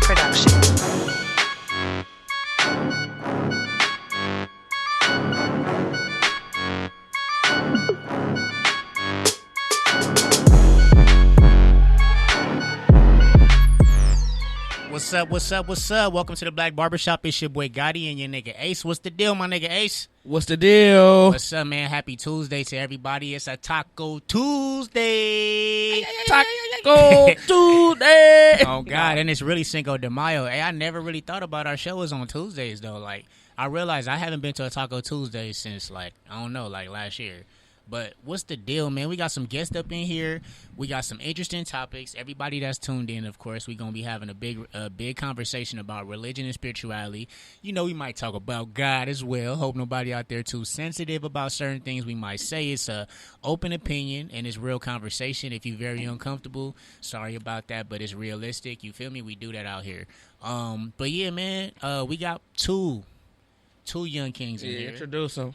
production. What's up, what's up, what's up? Welcome to the Black Barbershop. It's your boy Gotti and your nigga Ace. What's the deal, my nigga Ace? What's the deal? What's up, man? Happy Tuesday to everybody. It's a Taco Tuesday. Taco Tuesday. Oh, God, and it's really Cinco de Mayo. Hey, I never really thought about our show was on Tuesdays, though. Like, I realized I haven't been to a Taco Tuesday since, like, I don't know, like last year. But what's the deal, man? We got some guests up in here. We got some interesting topics. Everybody that's tuned in, of course, we're going to be having a big conversation about religion and spirituality. You know, we might talk about God as well. Hope nobody out there too sensitive about certain things we might say. It's a open opinion, and it's real conversation. If you're very uncomfortable, sorry about that, but it's realistic. You feel me? We do that out here. But, yeah, man, we got two young kings in here. Introduce them.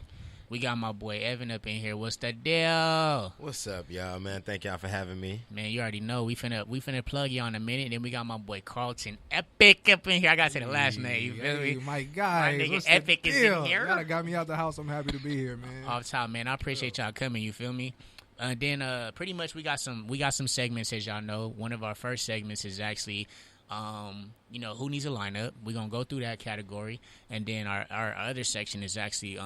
We got my boy Evan up in here. What's the deal? What's up, y'all, man? Thank y'all for having me. Man, you already know. We finna plug you on a minute. Then we got my boy Carlton Epic up in here. I got to say the last name. You feel me? My guy. My nigga What's Epic the is deal? in here. Y'all got me out the house. I'm happy to be here, man. Off top, man. I appreciate y'all coming. You feel me? Then pretty much we got some segments, as y'all know. One of our first segments is actually who needs a lineup. We're going to go through that category. And then our other section is actually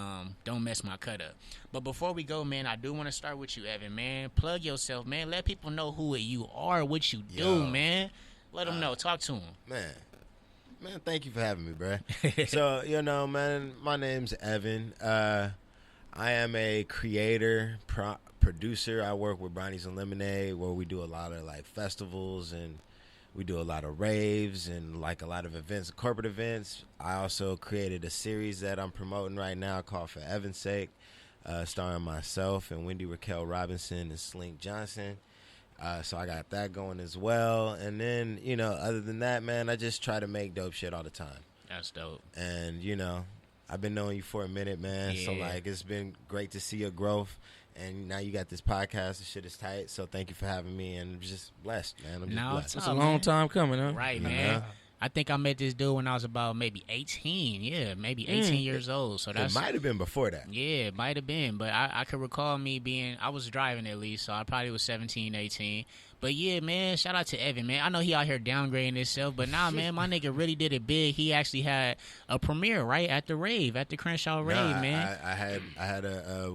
don't mess my cut up. But before we go, man, I do want to start with you, Evan, man. Plug yourself, man. Let people know who you are, what you do, man. Let them know. Talk to them. Man, thank you for having me, bro. So, man, my name's Evan. I am a creator, producer. I work with Brownies and Lemonade, where we do a lot of, like, festivals, and we do a lot of raves and, like, a lot of events, corporate events. I also created a series that I'm promoting right now called For Evan's Sake, starring myself and Wendy Raquel Robinson and Slink Johnson. So I got that going as well. And then, other than that, man, I just try to make dope shit all the time. That's dope. And, I've been knowing you for a minute, man. Yeah. So, like, it's been great to see your growth. And now you got this podcast. The shit is tight. So thank you for having me. And I'm just blessed, man. I'm just blessed. It's a long time coming, huh? Right, man. I think I met this dude when I was about maybe 18. Yeah, maybe 18 years old. So that's, it might have been before that. Yeah, it might have been. But I could recall me I was driving at least. So I probably was 17, 18. But yeah, man, shout out to Evan, man. I know he out here downgrading himself, but nah, man, my nigga really did it big. He actually had a premiere, right, at the rave, at the Crenshaw rave, man.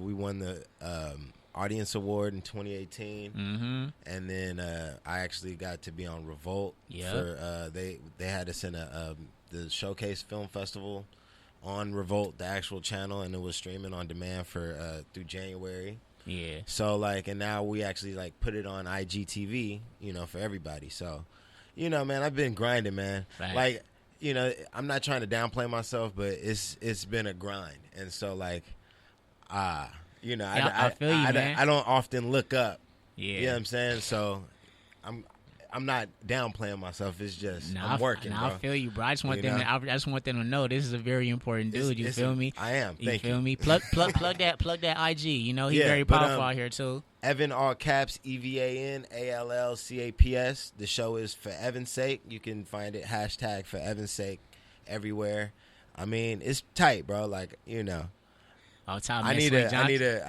We won the audience award in 2018, and then I actually got to be on Revolt. For they had us in the Showcase Film Festival on Revolt, the actual channel, and it was streaming on demand for through January. Yeah. So, like, and now we actually, like, put it on IGTV, for everybody. So, man, I've been grinding, man. Right. Like, I'm not trying to downplay myself, but it's been a grind. And so, like, I feel you, man. I don't often look up. Yeah. You know what I'm saying? So, I'm not downplaying myself. It's just I'm working, bro. I feel you, bro. I just want them to know this is a very important dude. You feel me? I am. You feel me? Plug that IG. He's very powerful out here too. Evan, all caps, EVAN ALLCAPS. The show is For Evan's Sake. You can find it hashtag For Evan's Sake everywhere. I mean, it's tight, bro. Like, I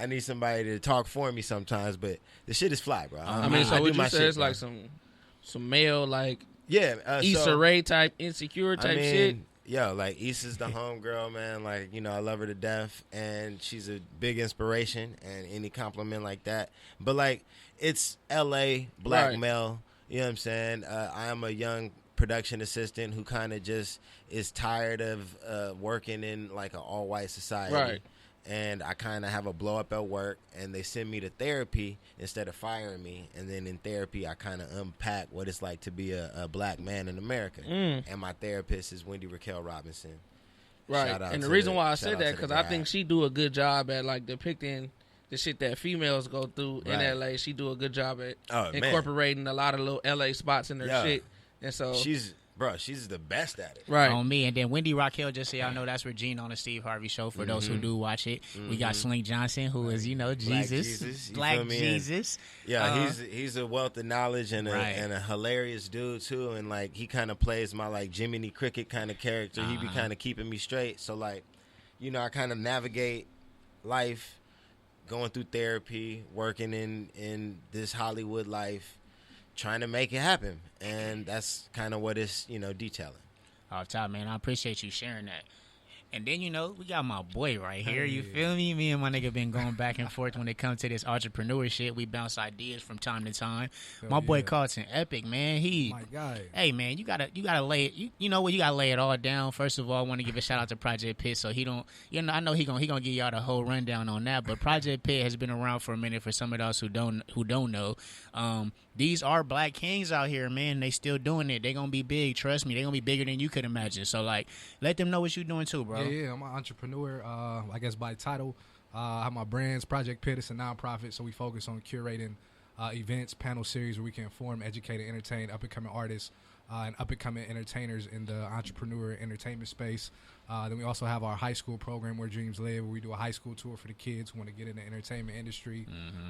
need somebody to talk for me sometimes, but the shit is fly, bro. So what you say is like some male, like, Issa Rae type, insecure type shit. Yo, like, Issa's the homegirl, man. Like, I love her to death, and she's a big inspiration, and any compliment like that. But, like, it's L.A., black male, you know what I'm saying? I am a young production assistant who kind of just is tired of working in, like, an all-white society. Right. And I kind of have a blow up at work, and they send me to therapy instead of firing me. And then in therapy, I kind of unpack what it's like to be a black man in America. And my therapist is Wendy Raquel Robinson. Right. And the reason why I said that, because I think she do a good job at, like, depicting the shit that females go through in L.A. She do a good job at incorporating a lot of little L.A. spots in her shit. And so she's Bro, she's the best at it. Right. On me. And then Wendy Raquel, just so y'all know, that's Regina on the Steve Harvey Show for those who do watch it. We got Slink Johnson, who is, Jesus. Black Jesus. Yeah, he's a wealth of knowledge and a hilarious dude, too. And, like, he kind of plays my, like, Jiminy Cricket kind of character. He be kind of keeping me straight. So, like, I kind of navigate life, going through therapy, working in this Hollywood life, trying to make it happen. And that's kind of what it's, detailing. Off top, man. I appreciate you sharing that. And then, we got my boy right here. You feel me? Me and my nigga been going back and forth when it comes to this entrepreneur shit. We bounce ideas from time to time. My boy Carlton Epic, man. My guy. Hey, man, you gotta lay it. You know what? You gotta lay it all down. First of all, I want to give a shout out to Project Pitt. So he don't, I know he gonna give y'all the whole rundown on that. But Project Pitt has been around for a minute. For some of us who don't know, these are black kings out here, man. They still doing it. They gonna be big. Trust me, they gonna be bigger than you could imagine. So like, let them know what you doing too, bro. Yeah, I'm an entrepreneur. I guess by title, I have my brands. Project Pitt is a nonprofit, so we focus on curating events, panel series where we can inform, educate, and entertain up-and-coming artists and up-and-coming entertainers in the entrepreneur entertainment space. Then we also have our high school program, Where Dreams Live, where we do a high school tour for the kids who want to get in the entertainment industry.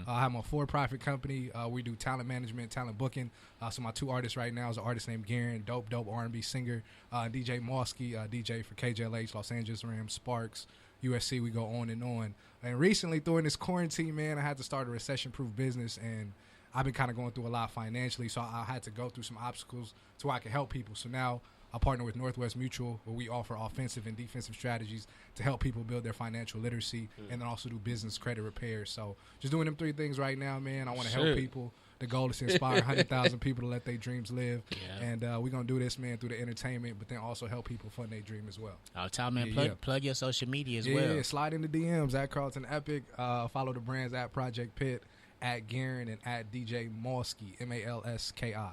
I have my for-profit company. We do talent management, talent booking. So my two artists right now is an artist named Garen, dope R&B singer, DJ Mosky, DJ for KJLH, Los Angeles Rams, Sparks, USC. We go on and on. And recently, during this quarantine, man, I had to start a recession-proof business, and I've been kind of going through a lot financially, so I had to go through some obstacles so I can help people. So now I partner with Northwest Mutual, where we offer offensive and defensive strategies to help people build their financial literacy and then also do business credit repairs. So just doing them three things right now, man. I want to help people. The goal is to inspire 100,000 people to let their dreams live. Yeah. And we're going to do this, man, through the entertainment, but then also help people fund their dream as well. Oh, top, man, plug your social media as well. Yeah, slide in the DMs at Carlton Epic. Follow the brands at Project Pitt, at Garen, and at DJ Malski, Malski.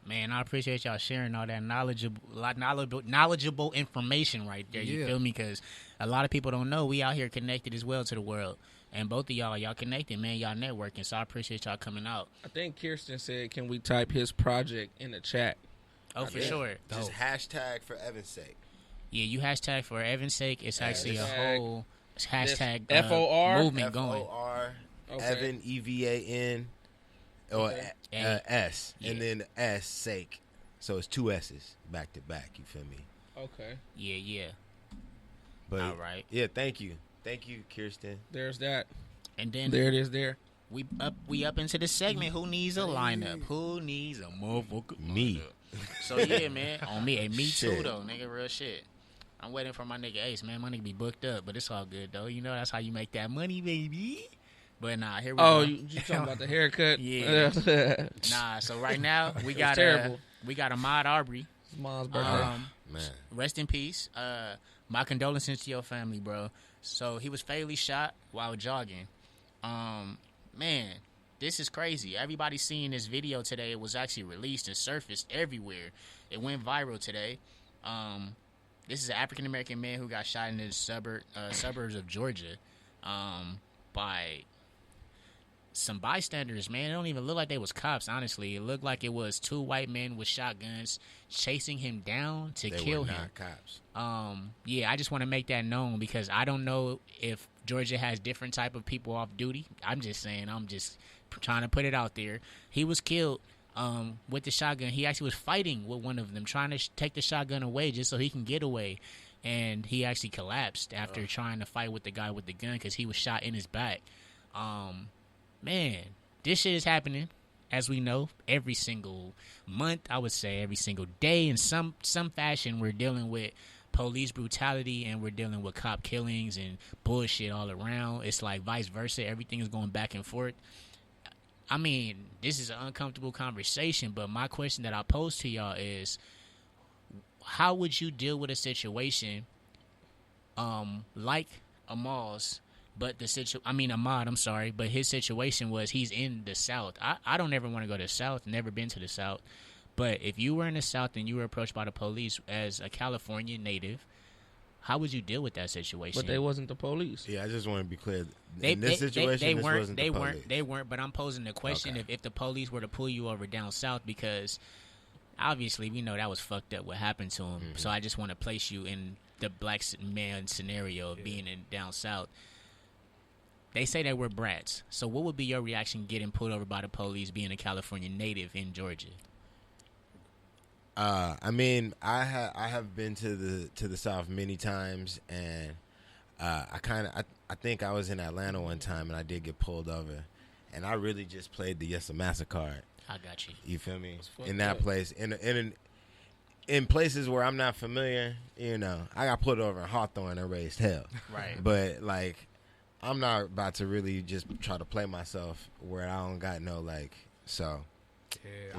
Man, I appreciate y'all sharing all that knowledgeable information right there. You feel me? Because a lot of people don't know we out here connected as well to the world. And both of y'all connected, man. Y'all networking. So I appreciate y'all coming out. I think Kirsten said, can we type his project in the chat? Oh, for sure. Just hashtag for Evan's sake. Yeah, you hashtag for Evan's sake. It's actually a whole hashtag FOR movement going. FOR, Evan, EVAN, or S, and then S sake. So it's two S's back to back. You feel me? Okay. Yeah. But all right. Yeah, thank you, Kirsten. There's that. And then there it is. There. We up into the segment. Who needs a lineup? Who needs a motherfucker? Me. So yeah, man. On me. Hey, me too though, nigga. Real shit. I'm waiting for my nigga Ace, man. My nigga be booked up, but it's all good though. You know that's how you make that money, baby. But nah, here we go. Oh, you talking about the haircut? Yeah. Nah, so right now we got Ahmaud Arbery. Mom's birthday. Man. Rest in peace. My condolences to your family, bro. So he was fatally shot while jogging. Man, this is crazy. Everybody's seeing this video today. It was actually released and surfaced everywhere. It went viral today. This is an African-American man who got shot in the suburbs of Georgia by some bystanders, man. It don't even look like they was cops, honestly. It looked like it was two white men with shotguns chasing him down to kill him. Not cops. Yeah, I just want to make that known because I don't know if Georgia has different type of people off duty. I'm just saying, I'm just trying to put it out there. He was killed with the shotgun. He actually was fighting with one of them, trying to take the shotgun away just so he can get away. And he actually collapsed after trying to fight with the guy with the gun because he was shot in his back. Man, this shit is happening, as we know, every single month. I would say every single day in some fashion. We're dealing with police brutality and we're dealing with cop killings and bullshit all around. It's like vice versa. Everything is going back and forth. I mean, this is an uncomfortable conversation, but my question that I pose to y'all is, how would you deal with a situation like Ahmaud? But but his situation was he's in the South. I don't ever want to go to the South, never been to the South. But if you were in the South and you were approached by the police as a California native, how would you deal with that situation? But they wasn't the police. Yeah, I just want to be clear. In this situation, this wasn't the police. They weren't, but I'm posing the question if the police were to pull you over down South because obviously we know that was fucked up what happened to him. So I just want to place you in the black man scenario of being in down south. They say that we're brats. So what would be your reaction getting pulled over by the police being a California native in Georgia? I mean, I have been to the South many times, and I think I was in Atlanta one time and I did get pulled over, and I really just played the Yes or Massa card. I got you. You feel me? In that place, in places where I'm not familiar, you know, I got pulled over in Hawthorne and raised hell. Right. But like, I'm not about to really just try to play myself where I don't got no like. So,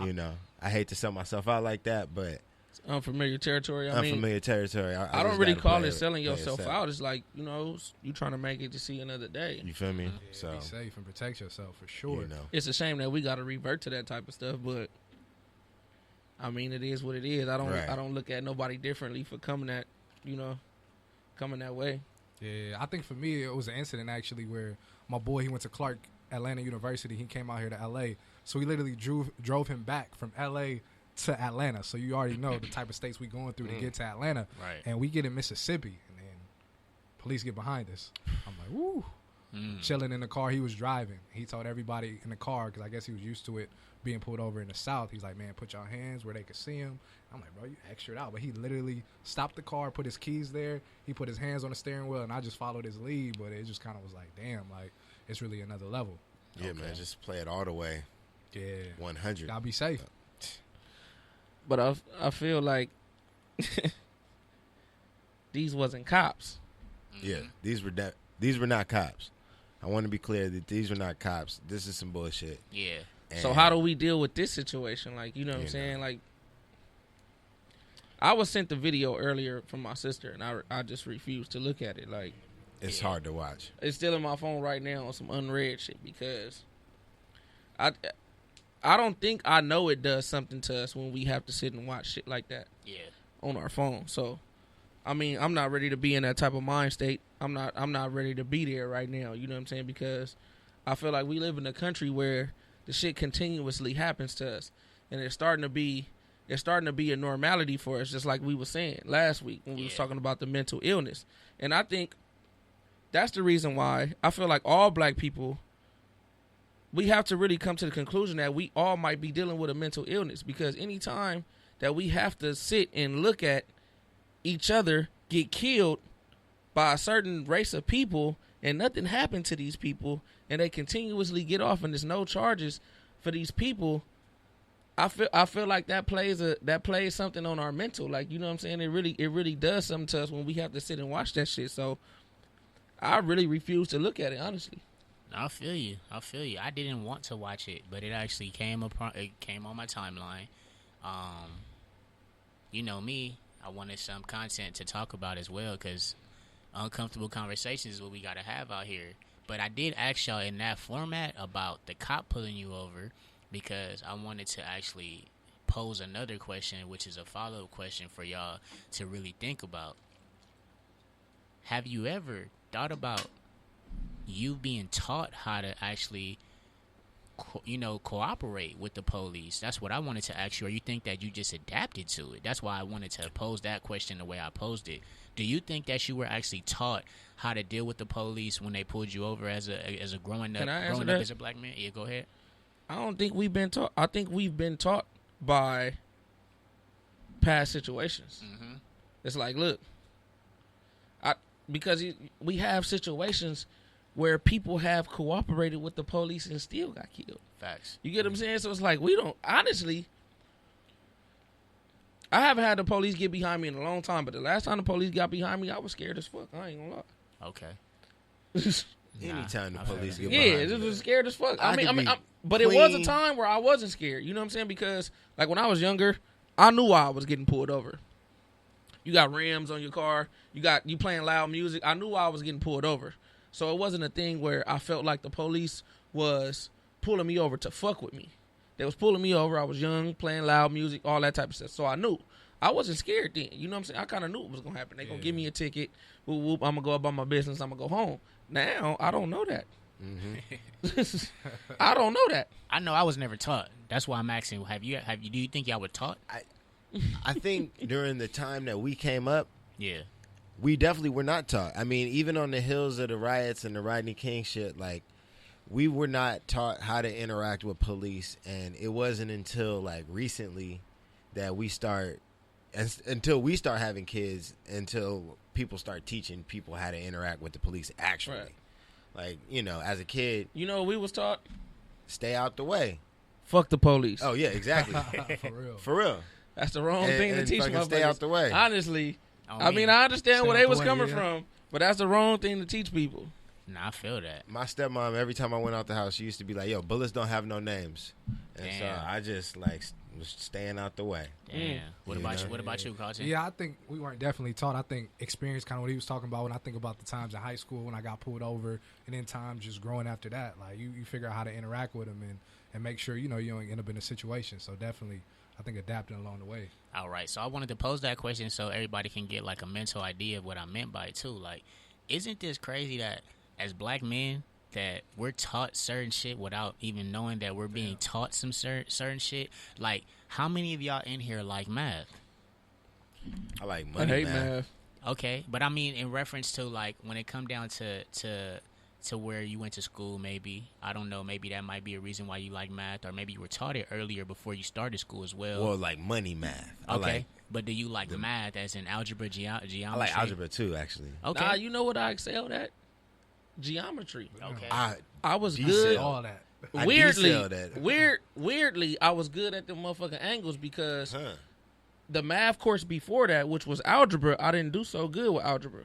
you know, I hate to sell myself out like that, but it's unfamiliar territory. Unfamiliar territory. I don't really call it selling yourself out. It's like, you know, you trying to make it to see another day. You feel me? Yeah, so be safe and protect yourself for sure. You know. It's a shame that we got to revert to that type of stuff, but I mean, it is what it is. I don't look at nobody differently for coming that way. Yeah, I think for me it was an incident actually where my boy, he went to Clark Atlanta University. He came out here to L.A., so we literally drove him back from L.A. to Atlanta. So you already know the type of states we going through to get to Atlanta. Right. And we get in Mississippi, and then police get behind us. I'm like, woo. Chilling in the car he was driving. He told everybody in the car, because I guess he was used to it being pulled over in the South. He's like, man, put your hands where they could see him. I'm like, bro, you extra it out. But he literally stopped the car, put his keys there. He put his hands on the steering wheel, and I just followed his lead. But it just kind of was like, damn, like, it's really another level. Yeah, man, just play it all the way. Yeah. 100. Gotta be safe. But I feel like these wasn't cops. Yeah, these were not cops. I want to be clear that these were not cops. This is some bullshit. Yeah. And so how do we deal with this situation? Like, you know what I'm saying? Like, I was sent the video earlier from my sister, and I just refused to look at it. Like, it's hard to watch. It's still in my phone right now on some unread shit because I don't think I know it does something to us when we have to sit and watch shit like that on our phone. So, I mean, I'm not ready to be in that type of mind state. I'm not ready to be there right now. You know what I'm saying? Because I feel like we live in a country where the shit continuously happens to us, and it's starting to be a normality for us, just like we were saying last week when we was talking about the mental illness. And I think that's the reason why I feel like all black people, we have to really come to the conclusion that we all might be dealing with a mental illness, because anytime that we have to sit and look at each other get killed by a certain race of people and nothing happened to these people and they continuously get off and there's no charges for these people, I feel like that plays something on our mental. Like, you know what I'm saying? It really does something to us when we have to sit and watch that shit. So I really refuse to look at it, honestly. I feel you. I didn't want to watch it, but it actually came on my timeline. You know me, I wanted some content to talk about as well, because uncomfortable conversations is what we got to have out here. But I did ask y'all in that format about the cop pulling you over, because I wanted to actually pose another question, which is a follow-up question for y'all to really think about. Have you ever thought about you being taught how to actually, cooperate with the police? That's what I wanted to ask you. Or you think that you just adapted to it? That's why I wanted to pose that question the way I posed it. Do you think that you were actually taught how to deal with the police when they pulled you over as a growing up as a black man? Yeah, go ahead. I don't think we've been taught. I think we've been taught by past situations. Mm-hmm. It's like, look, because we have situations where people have cooperated with the police and still got killed. Facts. You get what I'm saying? So it's like, we don't, honestly, I haven't had the police get behind me in a long time, but the last time the police got behind me, I was scared as fuck. I ain't gonna lie. Okay. Anytime the police get behind me. Yeah, it was scared as fuck. But it was a time where I wasn't scared. You know what I'm saying? Because, like, when I was younger, I knew I was getting pulled over. You got rims on your car. You playing loud music. I knew I was getting pulled over. So it wasn't a thing where I felt like the police was pulling me over to fuck with me. They was pulling me over. I was young, playing loud music, all that type of stuff. So I knew. I wasn't scared then. You know what I'm saying? I kind of knew it was going to happen. They going to give me a ticket. Whoop, whoop, I'm going to go about my business. I'm going to go home. Now, I don't know that. I don't know that. I know I was never taught. That's why I'm asking. Have you? Do you think y'all were taught? I think during the time that we came up, Yeah. we definitely were not taught. I mean, even on the heels of the riots and the Rodney King shit, like, we were not taught how to interact with police, and it wasn't until like recently that until we start having kids, until people start teaching people how to interact with the police actually. Right. Like, you know, as a kid, You know what we was taught? stay out the way. Fuck the police. Oh yeah, exactly. For real. For real. That's the wrong thing to and teach fucking stay motherfuckers. out the way. Honestly, Oh, I mean, I understand Stay where out they the was way, coming yeah. from, but that's the wrong thing to teach people. Nah, I feel that. My stepmom, every time I went out the house, she used to be like, "Yo, bullets don't have no names," and so Damn. I just like was staying out the way. Damn. What You about know? you? What about you, Carlton? Yeah, I think we weren't definitely taught. I think experience kind of what he was talking about when I think about the times in high school when I got pulled over, and then times just growing after that. Like you figure out how to interact with them and make sure you don't end up in a situation. So definitely, I think adapting along the way. All right. So I wanted to pose that question so everybody can get like a mental idea of what I meant by it too. Like, isn't this crazy that as black men that we're taught certain shit without even knowing that we're being taught some certain shit? Like, how many of y'all in here like math? I like I money, hate man. math. Okay, but I mean in reference to like when it come down to where you went to school, maybe I don't know, maybe that might be a reason why you like math, or maybe you were taught it earlier before you started school as well. Well, like money math. Okay, but do you like math as in algebra, geometry? I like algebra too, actually. Okay, Nah, you know what I excelled at? Geometry. okay. I was Decel. good. All that. I Weirdly, decelled that. weirdly, I was good at the motherfucking angles because Huh. the math course before that, which was algebra, I didn't do so good with algebra.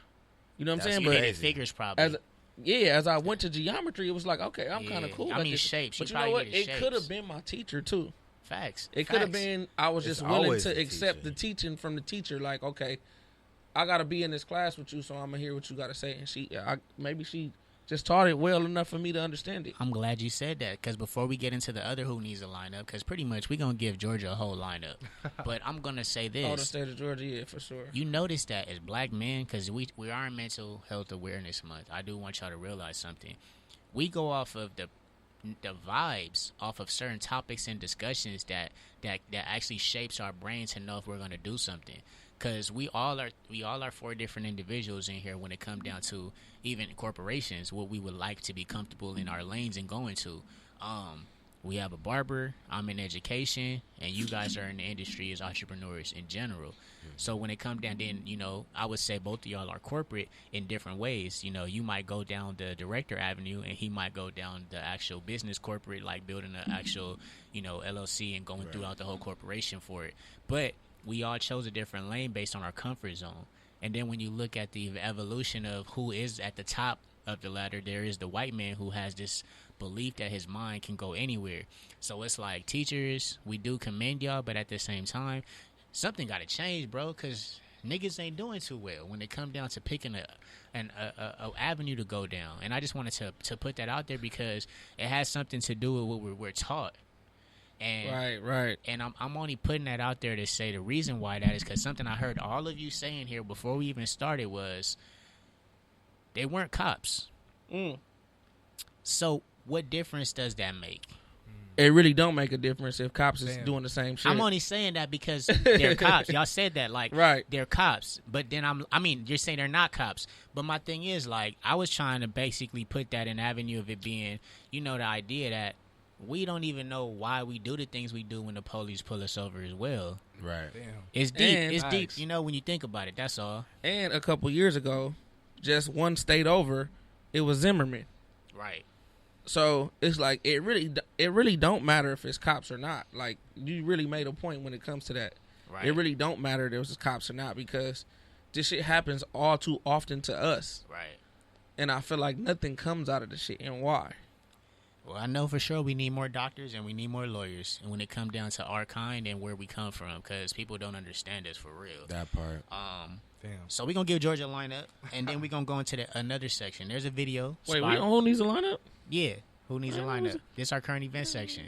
You know what I'm That's saying? You But hated figures probably. as I went to geometry, it was like, okay, I'm kind of Yeah. cool. I at mean, this. shapes. But You you know probably what? needed It could have shapes. been my teacher too. Facts. It could have Facts. been I was It's just willing always to the accept teacher. the teaching from the teacher. Like, okay, I got to be in this class with you, so I'm gonna hear what you got to say. And maybe she just taught it well enough for me to understand it. I'm glad you said that, because before we get into the other who needs a lineup, because pretty much we're going to give Georgia a whole lineup. But I'm going to say Oh, the this. state of Georgia, yeah, for sure. You notice that as black men, because we are in Mental Health Awareness Month, I do want y'all to realize something. We go off of the vibes, off of certain topics and discussions that actually shapes our brain to know if we're going to do something. Because we all are four different individuals in here when it comes down to even corporations, what we would like to be comfortable in our lanes and going to. We have a barber, I'm in education, and you guys are in the industry as entrepreneurs in general. So when it comes down, then, I would say both of y'all are corporate in different ways. You might go down the director avenue, and he might go down the actual business corporate, like building an actual, LLC and going throughout the whole corporation for it. But we all chose a different lane based on our comfort zone. And then when you look at the evolution of who is at the top of the ladder, there is the white man who has this belief that his mind can go anywhere. So it's like, teachers, we do commend y'all, but at the same time, something got to change, bro, because niggas ain't doing too well when it come down to picking an avenue to go down. And I just wanted to put that out there because it has something to do with what we're taught. And, Right. And I'm only putting that out there to say the reason why that is because something I heard all of you saying here before we even started was they weren't cops. So what difference does that make? It really don't make a difference if cops is doing the same shit. I'm only saying that because they're cops. Y'all said that, like, Right. they're cops. But then you're saying they're not cops. But my thing is, like, I was trying to basically put that in avenue of it being, the idea that we don't even know why we do the things we do when the police pull us over as well. Right. Damn. It's deep. And- It's deep, Nice. when you think about it. That's all. And a couple years ago, just one state over, it was Zimmerman. Right. So it's like it really don't matter if it's cops or not. Like, you really made a point when it comes to that. Right. It really don't matter if it's cops or not because this shit happens all too often to us. Right. And I feel like nothing comes out of the shit. And why? Well, I know for sure we need more doctors and we need more lawyers. And when it comes down to our kind and where we come from, because people don't understand us for real. That part. Damn. So we're going to give Georgia a lineup, and then we're going to go into another section. There's a video. Wait, we don't hold these a lineup? Yeah, who needs a lineup? This is our current event section.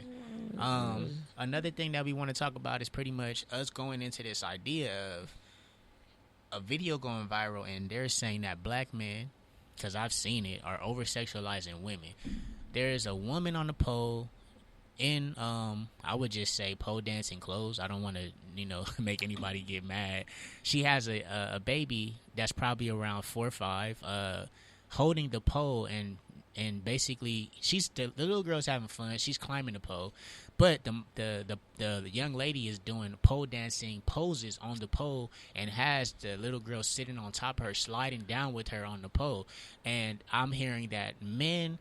Another thing that we want to talk about is pretty much us going into this idea of a video going viral, and they're saying that black men because I've seen it, are over sexualizing women. There is a woman on the pole in I would just say pole dancing clothes. I don't want to make anybody get mad. She has a baby that's probably around 4 or 5, holding the pole, and basically the little girl's having fun. She's climbing the pole, but the young lady is doing pole dancing poses on the pole and has the little girl sitting on top of her, sliding down with her on the pole. And I'm hearing that men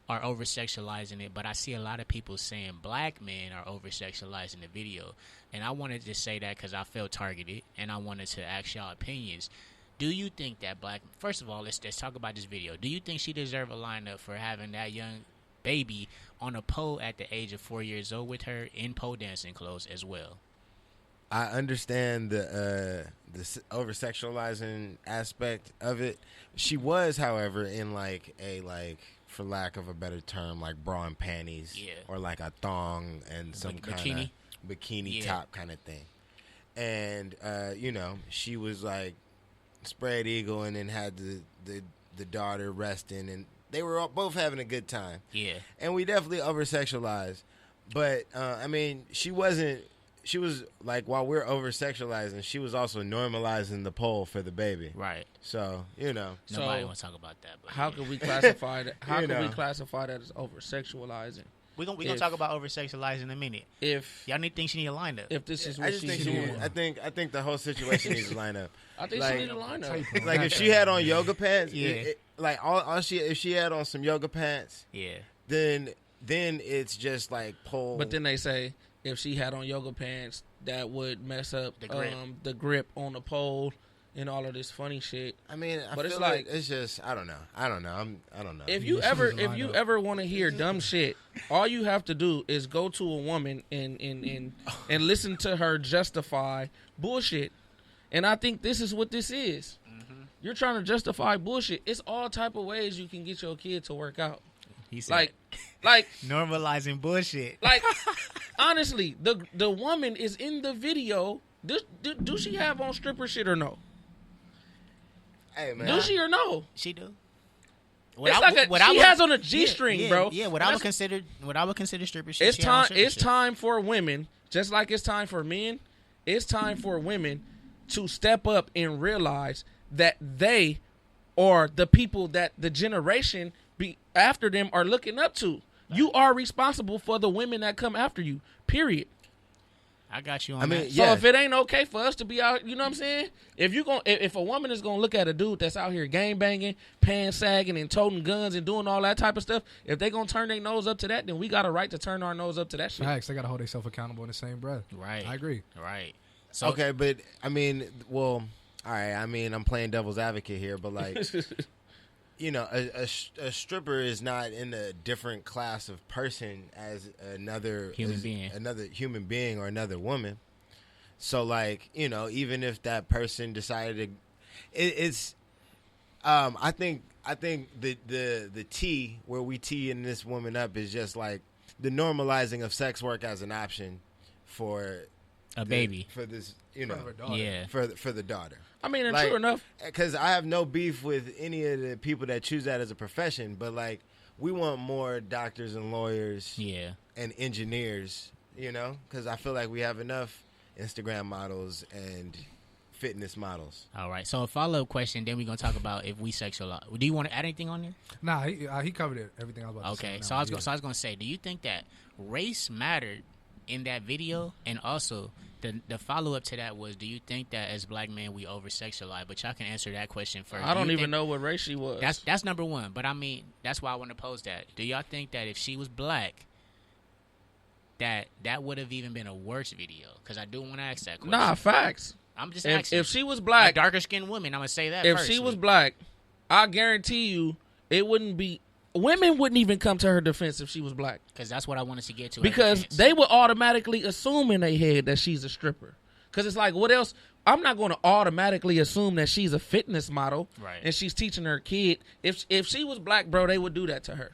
are over sexualizing it, but I see a lot of people saying black men are over sexualizing the video. And I wanted to say that because I felt targeted, and I wanted to ask y'all opinions. Do you think that first of all, let's talk about this video. Do you think she deserved a lineup for having that young baby on a pole at the age of 4 years old with her in pole dancing clothes as well? I understand the over sexualizing aspect of it. She was, however, in for lack of a better term, like bra and panties, or like a thong and some kind of bikini top kind of thing. And she was like spread eagle, and then had the daughter resting, and they were both having a good time. Yeah, and we definitely over sexualized, but I mean, she wasn't. She was like, while we're over sexualizing, she was also normalizing the pole for the baby. Right. So nobody wants to talk about that. But how can we classify that? How can we classify that as over sexualizing? We're gonna talk about over sexualizing in a minute. If y'all think she need a lineup. If this is what she's doing. I think the whole situation needs a lineup. I think she needs a lineup. Like if she had on yoga pants, if she had on some yoga pants, then it's just like pole. But then they say if she had on yoga pants, that would mess up the grip on the pole and all of this funny shit. I mean, but it's like it's just I don't know. I don't know. If you ever want to hear dumb shit, all you have to do is go to a woman and listen to her justify bullshit. And I think this is what this is. Mm-hmm. You're trying to justify bullshit. It's all type of ways you can get your kid to work out. He said, like normalizing bullshit. Like, honestly, the woman is in the video. Do she have on stripper shit or no? Hey man, do she or no? She do. She has on a G-string, bro. Yeah, what I would consider stripper shit. It's time for women, just like it's time for men. It's time for women to step up and realize that they are the people that the generation after them are looking up to. You are responsible for the women that come after you. Period. I got you on that. So if it ain't okay for us to be out, you know what I'm saying? If a woman is gonna look at a dude that's out here gang banging, pants sagging, and toting guns and doing all that type of stuff, if they gonna turn their nose up to that, then we got a right to turn our nose up to that shit. Facts. They gotta hold themselves accountable in the same breath. Right. I agree. Right. So, okay, but I mean, well, all right. I mean, I'm playing devil's advocate here, but like. A stripper is not in a different class of person as another human being or another woman. So, like, even if that person decided to, I think the T where we teeing this woman up is just like the normalizing of sex work as an option for a baby for this, for the daughter. I mean, and true enough, because I have no beef with any of the people that choose that as a profession, but like we want more doctors and lawyers, and engineers, because I feel like we have enough Instagram models and fitness models. All right, so a follow-up question, then we're gonna talk about if we sexualize. Do you want to add anything on there? Nah, he covered it. Everything I was about to say. Okay, so I was gonna say, do you think that race mattered in that video, and also the follow-up to that was, do you think that as black men we over-sexualize? But y'all can answer that question first. I don't even know what race she was. That's number one, but I mean, that's why I want to pose that. Do y'all think that if she was black, that would have even been a worse video? Because I do want to ask that question. Nah, facts. I'm just asking. If she was black, a darker-skinned woman, I'm going to say that if first. she was black, I guarantee you it wouldn't be... Women wouldn't even come to her defense if she was black. Because that's what I wanted to get to. Because they would automatically assume in their head that she's a stripper. Because it's like, what else? I'm not going to automatically assume that she's a fitness model. Right. And she's teaching her kid. If she was black, bro, they would do that to her.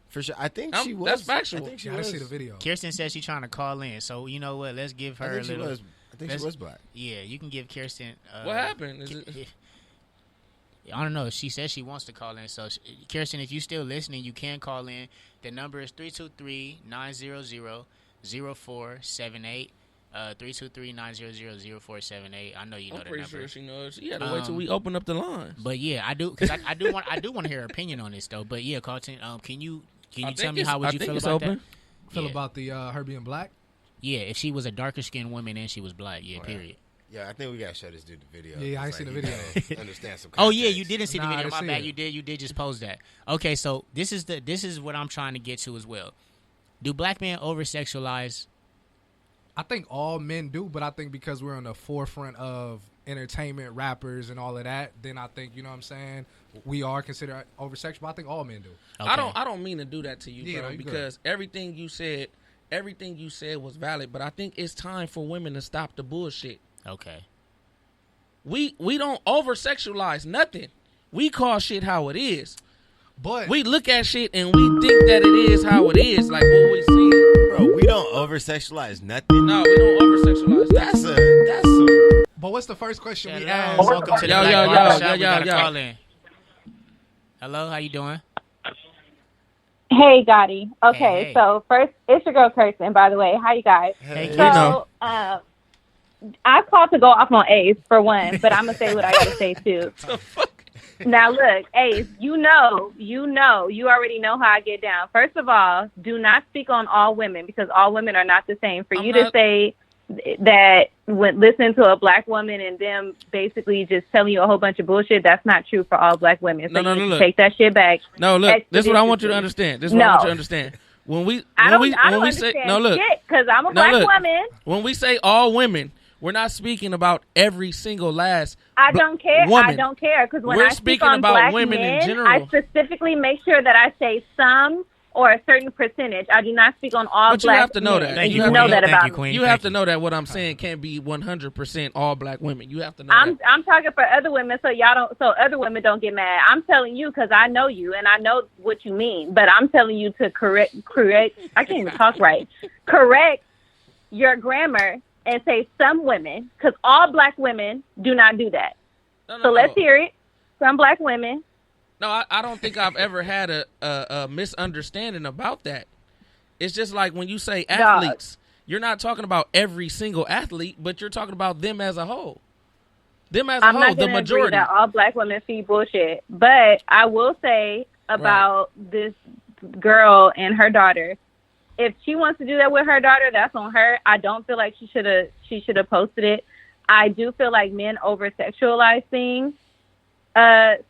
For sure. I think she was. That's factual. I think she was. I see the video. Kirsten says she's trying to call in. So, you know what? Let's give her a little... I think she was black. Yeah, you can give Kirsten... what happened? Is it... I don't know. She says she wants to call in. So, Kirsten, if you're still listening, you can call in. The number is 323-900-0478. 323-900-0478. I know you know I'm that pretty number. sure she knows. You had to wait till we open up the lines. But yeah, I do because I do want to hear her opinion on this though. But yeah, Carlton, can you tell me how would you feel about that? Feel about the her being black? Yeah, if she was a darker skinned woman and she was black, period. Yeah, I think we gotta show this dude the video. Yeah, I ain't seen the video. Understand some. Oh yeah, you didn't see the Nah, video. My bad. it. You did just post that. Okay, so this is what I'm trying to get to as well. Do black men over sexualize? I think all men do, but I think because we're on the forefront of entertainment, rappers, and all of that, then I think, you know what I'm saying, we are considered over-sexual, but I think all men do. Okay. I don't mean to do that to you, bro, because everything you said was valid, but I think it's time for women to stop the bullshit. Okay. We don't over-sexualize nothing. We call shit how it is. But we look at shit and we think that it is how it is, like what we see. Bro, we don't over-sexualize nothing. No, we don't over-sexualize nothing. That's a. But what's the first question we asked? asked? Welcome to the Black Barbershop. We got a call in. Hello, how you doing? Hey, Gotti. Okay, Hey. So first, it's your girl Kirsten, by the way. How you guys? Hey, So, I called to go off on Ace for one, but I'm gonna say what I gotta say too. Now, look, Ace, you already know how I get down. First of all, do not speak on all women because all women are not the same. For you to say that when listening to a black woman and them basically just telling you a whole bunch of bullshit, that's not true for all black women. So you need to take that shit back. No, look, this is what I want you to understand. This is what I want you to understand. When we say no, look, because I'm a black woman. When we say all women, we're not speaking about every single last. I don't care. Woman. I don't care because when We're I speak speaking on about black women men, in general. I specifically make sure that I say some or a certain percentage. I do not speak on all but black you have to know men. that. You know that about me. Queen. You have to know that what I'm saying can't be 100% all black women. You have to know that. I'm talking for other women, so other women don't get mad. I'm telling you because I know you and I know what you mean. But I'm telling you to correct. I can't even talk right. Correct your grammar and say some women, because all black women do not do that. So let's hear it. Some black women. No, I don't think I've ever had a misunderstanding about that. It's just like when you say athletes, you're not talking about every single athlete, but you're talking about them as a whole. Them as a whole, the majority. Agree that all black women feed bullshit, but I will say about this girl and her daughter. If she wants to do that with her daughter, that's on her. I don't feel like she should have posted it. I do feel like men over sexualize things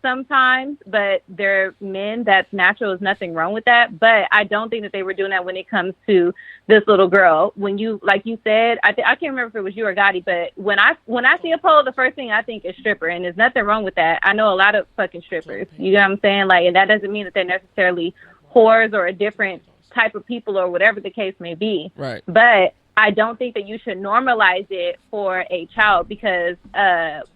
sometimes, but they're men. That's natural. There's nothing wrong with that. But I don't think that they were doing that when it comes to this little girl. When you, like you said, I can't remember if it was you or Gotti, but when I see a poll, the first thing I think is stripper, and there's nothing wrong with that. I know a lot of fucking strippers. You know what I'm saying? Like, and that doesn't mean that they're necessarily whores or a different type of people or whatever the case may be. Right. But I don't think that you should normalize it for a child because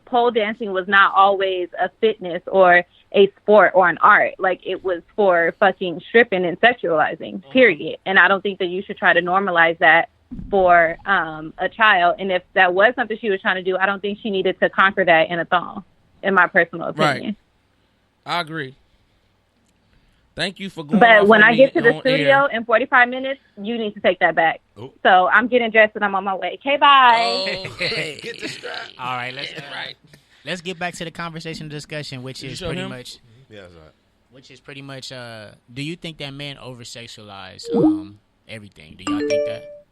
pole dancing was not always a fitness or a sport or an art. Like, it was for fucking stripping and sexualizing, period. And I don't think that you should try to normalize that for a child. And if that was something she was trying to do, I don't think she needed to conquer that in a thong, in my personal opinion. Right. I agree. Thank you for going. But when I get to the on studio air. in 45 minutes, you need to take that back. Ooh. So I'm getting dressed and I'm on my way. Okay, bye. Get the strap. All right, let's get back to the conversation discussion, which is pretty much. Yeah, that's right. Which is pretty much. Do you think that men over sexualize everything? Do y'all think that?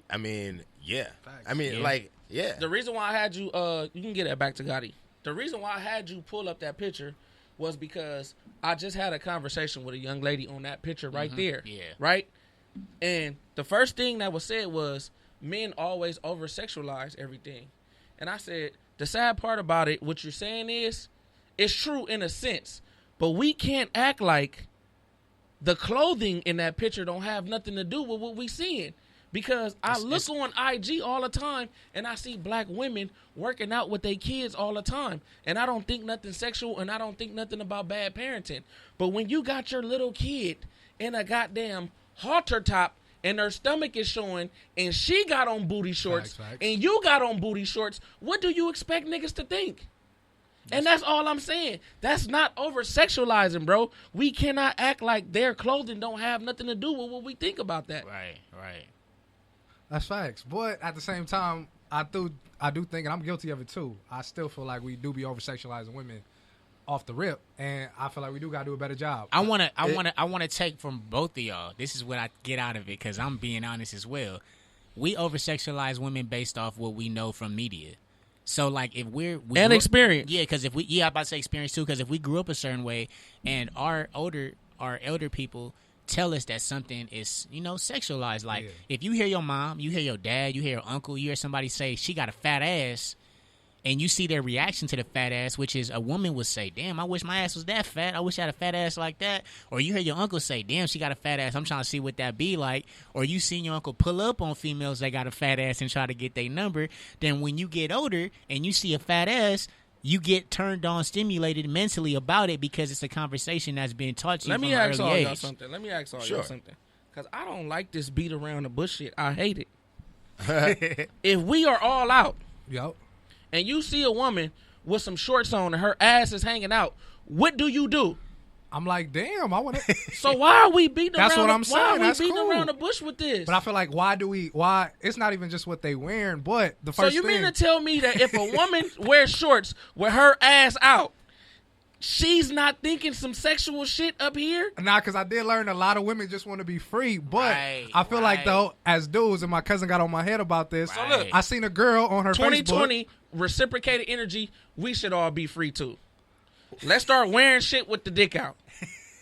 I mean, yeah. Facts. I mean, like, yeah. The reason why I had you, you can get that back to Gotti. The reason why I had you pull up that picture was because I just had a conversation with a young lady on that picture right there. Yeah. Right? And the first thing that was said was men always over-sexualize everything. And I said, the sad part about it, what you're saying is, it's true in a sense, but we can't act like the clothing in that picture don't have nothing to do with what we seeing. Because I look on IG all the time, and I see black women working out with their kids all the time. And I don't think nothing sexual, and I don't think nothing about bad parenting. But when you got your little kid in a goddamn halter top, and her stomach is showing, and she got on booty shorts, Facts. and you got on booty shorts, what do you expect niggas to think? And that's all I'm saying. That's not over-sexualizing, bro. We cannot act like their clothing don't have nothing to do with what we think about that. Right. That's facts. But at the same time, I do think, and I'm guilty of it too, I still feel like we do be over-sexualizing women off the rip, and I feel like we do got to do a better job. I want to take from both of y'all. This is what I get out of it, because I'm being honest as well. We over-sexualize women based off what we know from media. So, like, if we and experience. Yeah, because I'm about to say experience too, because if we grew up a certain way and our elder people tell us that something is, sexualized. Like, if you hear your mom, you hear your dad, you hear your uncle, you hear somebody say she got a fat ass, and you see their reaction to the fat ass, which is a woman would say, damn, I wish my ass was that fat. I wish I had a fat ass like that. Or you hear your uncle say, damn, she got a fat ass. I'm trying to see what that be like. Or you seen your uncle pull up on females that got a fat ass and try to get their number. Then when you get older and you see a fat ass, you get turned on, stimulated mentally about it, because it's a conversation that's been taught to you from an early age. Let me ask all y'all something. Because I don't like this beat around the bush shit. I hate it. If we are all out, and you see a woman with some shorts on and her ass is hanging out, what do? I'm like, damn, I want to. So why are we beating That's around what I'm saying. Why are we That's beating cool. around the bush with this? But I feel like, why? It's not even just what they wearing, but the first So you thing. mean to tell me that if a woman wears shorts with her ass out, she's not thinking some sexual shit up here? Nah, because I did learn a lot of women just want to be free. But I feel like, though, as dudes, and my cousin got on my head about this, So look, I seen a girl on her 2020, Facebook. reciprocated energy, we should all be free too. Let's start wearing shit with the dick out.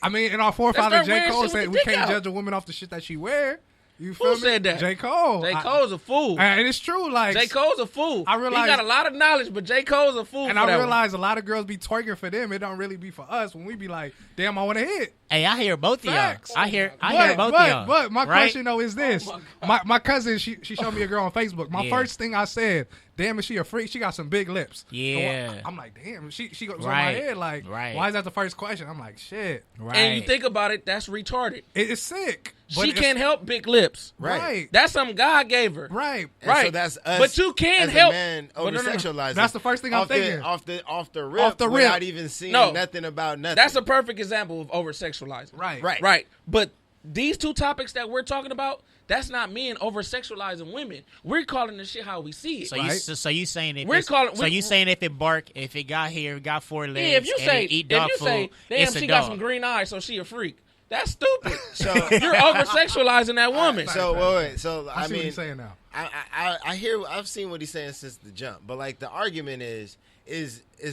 I mean, and our forefather J. Cole said we can't judge a woman off the shit that she wear. You feel Who me? said that? J. Cole. J. Cole's a fool. And it's true. Like, J. Cole's a fool. I realize, he got a lot of knowledge, but J. Cole's a fool. And I realize a lot of girls be twerking for them. It don't really be for us. When we be like, damn, I want to hit. Hey, I hear both Facts. of y'all. I hear both of y'all. But my right? question though is this: my cousin, she showed me a girl on Facebook. My first thing I said, damn, is she a freak? She got some big lips. Yeah. I'm like, damn. She goes on my head like, why is that the first question? I'm like, shit. Right. And you think about it, that's retarded. It's sick. She can't help big lips. Right. That's something God gave her. Right. Right. So that's us. But you can't as help. A man over-sexualizing. That's the first thing I'm thinking. Off the rip. Without even seeing nothing about nothing. That's a perfect example of over-sexualizing. Right. But these two topics that we're talking about, that's not men over-sexualizing women. We're calling the shit how we see it. So you saying if if it got here, it got four legs, if you say, eat dog food, damn, it's a she dog. got some green eyes, so she a freak. That's stupid. So you're over-sexualizing that woman. So wait. So I see what he's saying now. I've seen what he's saying since the jump, but like the argument is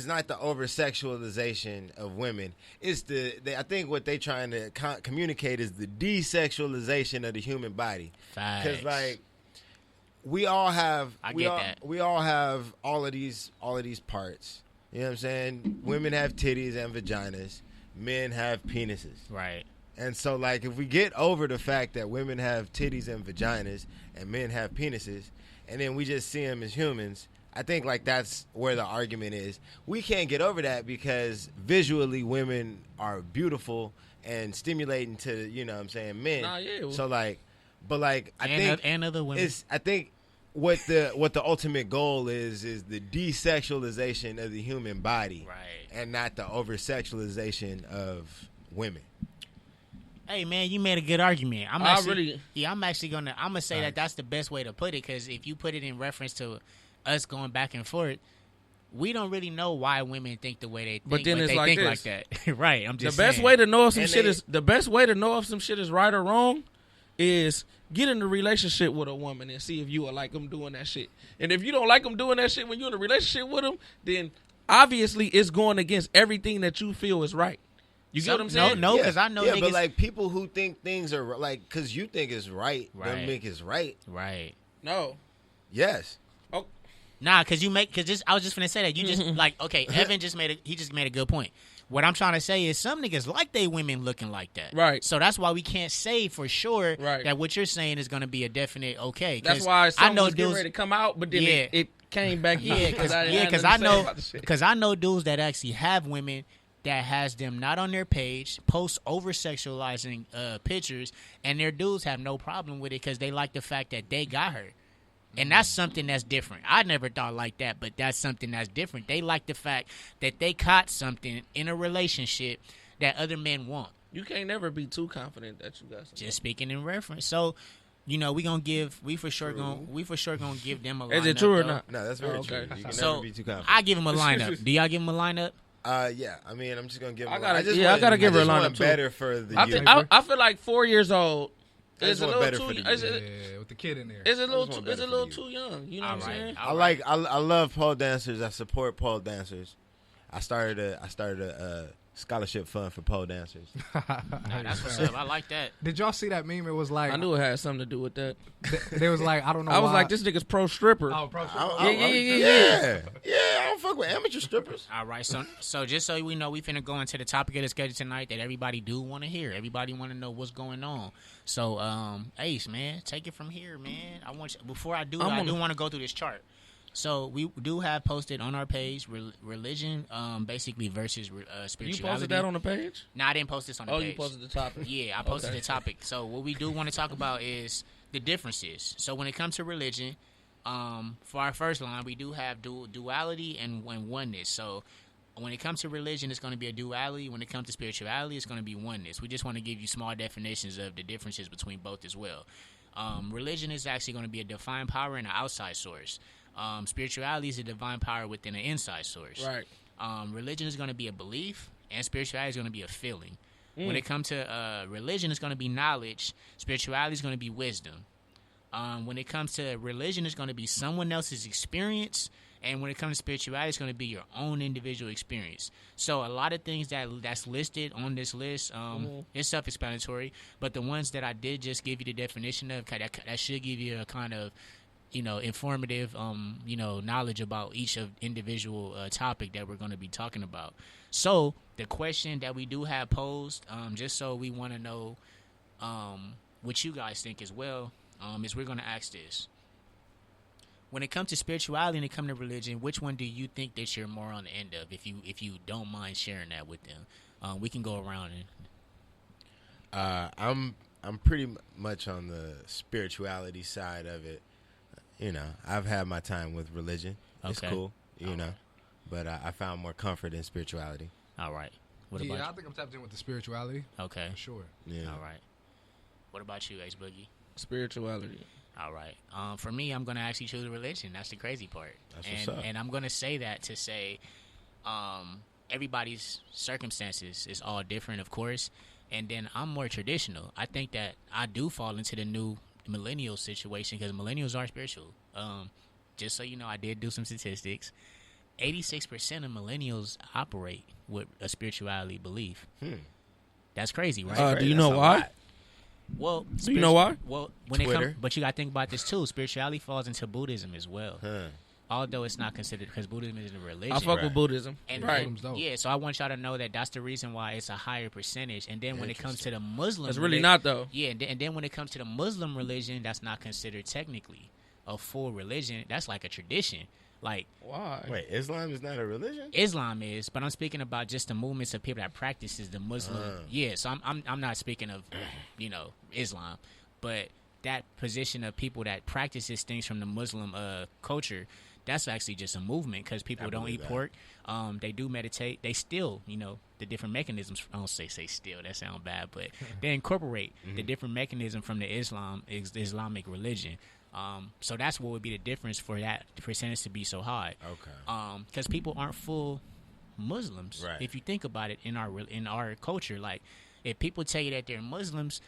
not the over-sexualization of women. It's I think what they trying to communicate is the desexualization of the human body. Because like we all have, we all have all of these parts. You know what I'm saying? Women have titties and vaginas. Men have penises. Right. And so, like, if we get over the fact that women have titties and vaginas and men have penises, and then we just see them as humans, I think, like, that's where the argument is. We can't get over that because visually women are beautiful and stimulating to, you know what I'm saying, men. Nah, yeah. So, like, but, like, I think... And other women. I think what the ultimate goal is the desexualization of the human body. Right. And not the over-sexualization of women. Hey man, you made a good argument. I'm actually gonna say that that's the best way to put it, because if you put it in reference to us going back and forth, we don't really know why women think the way they think. But then it's they like think this. like that, right? I'm just the best way to know if some shit is the best way to know if some shit is right or wrong is get in a relationship with a woman and see if you will like them doing that shit. And if you don't like them doing that shit when you're in a relationship with them, then obviously it's going against everything that you feel is right. You get what I'm saying? No, because I know niggas. But like people who think things are like, because you think it's right, don't think it's right. Right. No. Yes. Oh. Nah, because I was just gonna say that you just like okay. Evan just made a good point. What I'm trying to say is some niggas like they women looking like that. Right. So that's why we can't say for sure right. that what you're saying is going to be a definite okay. That's why some was getting ready to come out, but then it came back in. Because I know dudes that actually have women that has them not on their page, post over-sexualizing pictures, and their dudes have no problem with it because they like the fact that they got her. And that's something that's different. I never thought like that, but that's something that's different. They like the fact that they caught something in a relationship that other men want. You can't never be too confident that you got something. Just speaking in reference. So, we for sure gonna give them a lineup. Is it true or though. not? No, that's very Okay. true. You can So, never be too confident. I give them a lineup. Do y'all give them a lineup? Yeah, I mean, I'm just gonna give. I her gotta I give her a just lineup want too. better for the I, youth. I feel like 4 years old I is just a want little better too. for the Is youth. it, with the kid in there. it's a little just too. want It's a better little for too young. You know what I'm saying? I love pole dancers. I support pole dancers. I started a scholarship fund for pole dancers. That's what's up. I like that. Did y'all see that meme? It was like I knew it had something to do with that. They was like, I don't know. I was why. like, this nigga's pro stripper. Oh, pro. Yeah. I don't fuck with amateur strippers. All right, so just so we know, we finna go into the topic of the schedule tonight that everybody do want to hear. Everybody want to know what's going on. So, Ace, man, take it from here, man. I want you, before I do that, I do want to go through this chart. So we do have posted on our page religion, basically versus spirituality. You posted that on the page? No, I didn't post this on the page. Oh, you posted the topic. Yeah, I posted the topic. So what we do want to talk about is the differences. So when it comes to religion, for our first line, we do have duality and oneness. So when it comes to religion, it's going to be a duality. When it comes to spirituality, it's going to be oneness. We just want to give you small definitions of the differences between both as well. Religion is actually going to be a divine power and an outside source. Spirituality is a divine power within an inside source. Right. Religion is going to be a belief, and spirituality is going to be a feeling. When it comes to religion, it's going to be knowledge. Spirituality is going to be wisdom. When it comes to religion, it's going to be someone else's experience. And when it comes to spirituality, it's going to be your own individual experience. So a lot of things that's listed on this list is self-explanatory. But the ones that I did just give you the definition of, that should give you a kind of, informative, knowledge about each of individual topic that we're going to be talking about. So the question that we do have posed, just so we want to know what you guys think as well, is we're going to ask this. When it comes to spirituality and it comes to religion, which one do you think that you're more on the end of? If you don't mind sharing that with them, we can go around and. I'm pretty much on the spirituality side of it. I've had my time with religion. It's cool, but I found more comfort in spirituality. All right. What Yeah, about I you? think I'm tapped in with the spirituality. Okay. For sure. Yeah. All right. What about you, Ace Boogie? Spirituality. All right. For me, I'm going to actually choose religion. That's the crazy part. That's what's up. And I'm going to say that to say everybody's circumstances is all different, of course. And then I'm more traditional. I think that I do fall into the new millennial situation because millennials are spiritual. Just so you know, I did do some statistics. 86% of millennials operate with a spirituality belief. That's crazy, right? Do you know why? Well, do you know why? Well, when Twitter. but you got to think about this too. Spirituality falls into Buddhism as well. Huh. Although it's not considered, because Buddhism isn't a religion. I fuck Right. with Buddhism. And Right. yeah, so I want y'all to know that that's the reason why it's a higher percentage. And then when it comes to the Muslim, It's really not though. Yeah, and then when it comes to the Muslim religion, that's not considered technically a full religion. That's like a tradition. Like Why? Wait, Islam is not a religion? Islam is, but I'm speaking about just the movements of people that practices the Muslim. Yeah, so I'm not speaking of Islam, but that position of people that practices things from the Muslim culture. That's actually just a movement because people don't eat pork. They do meditate. They still, the different mechanisms. I don't say still. That sounds bad, but they incorporate the different mechanism from the Islamic religion. So that's what would be the difference for that percentage to be so high. Okay. Because people aren't full Muslims. Right. If you think about it in our culture, like if people tell you that they're Muslims,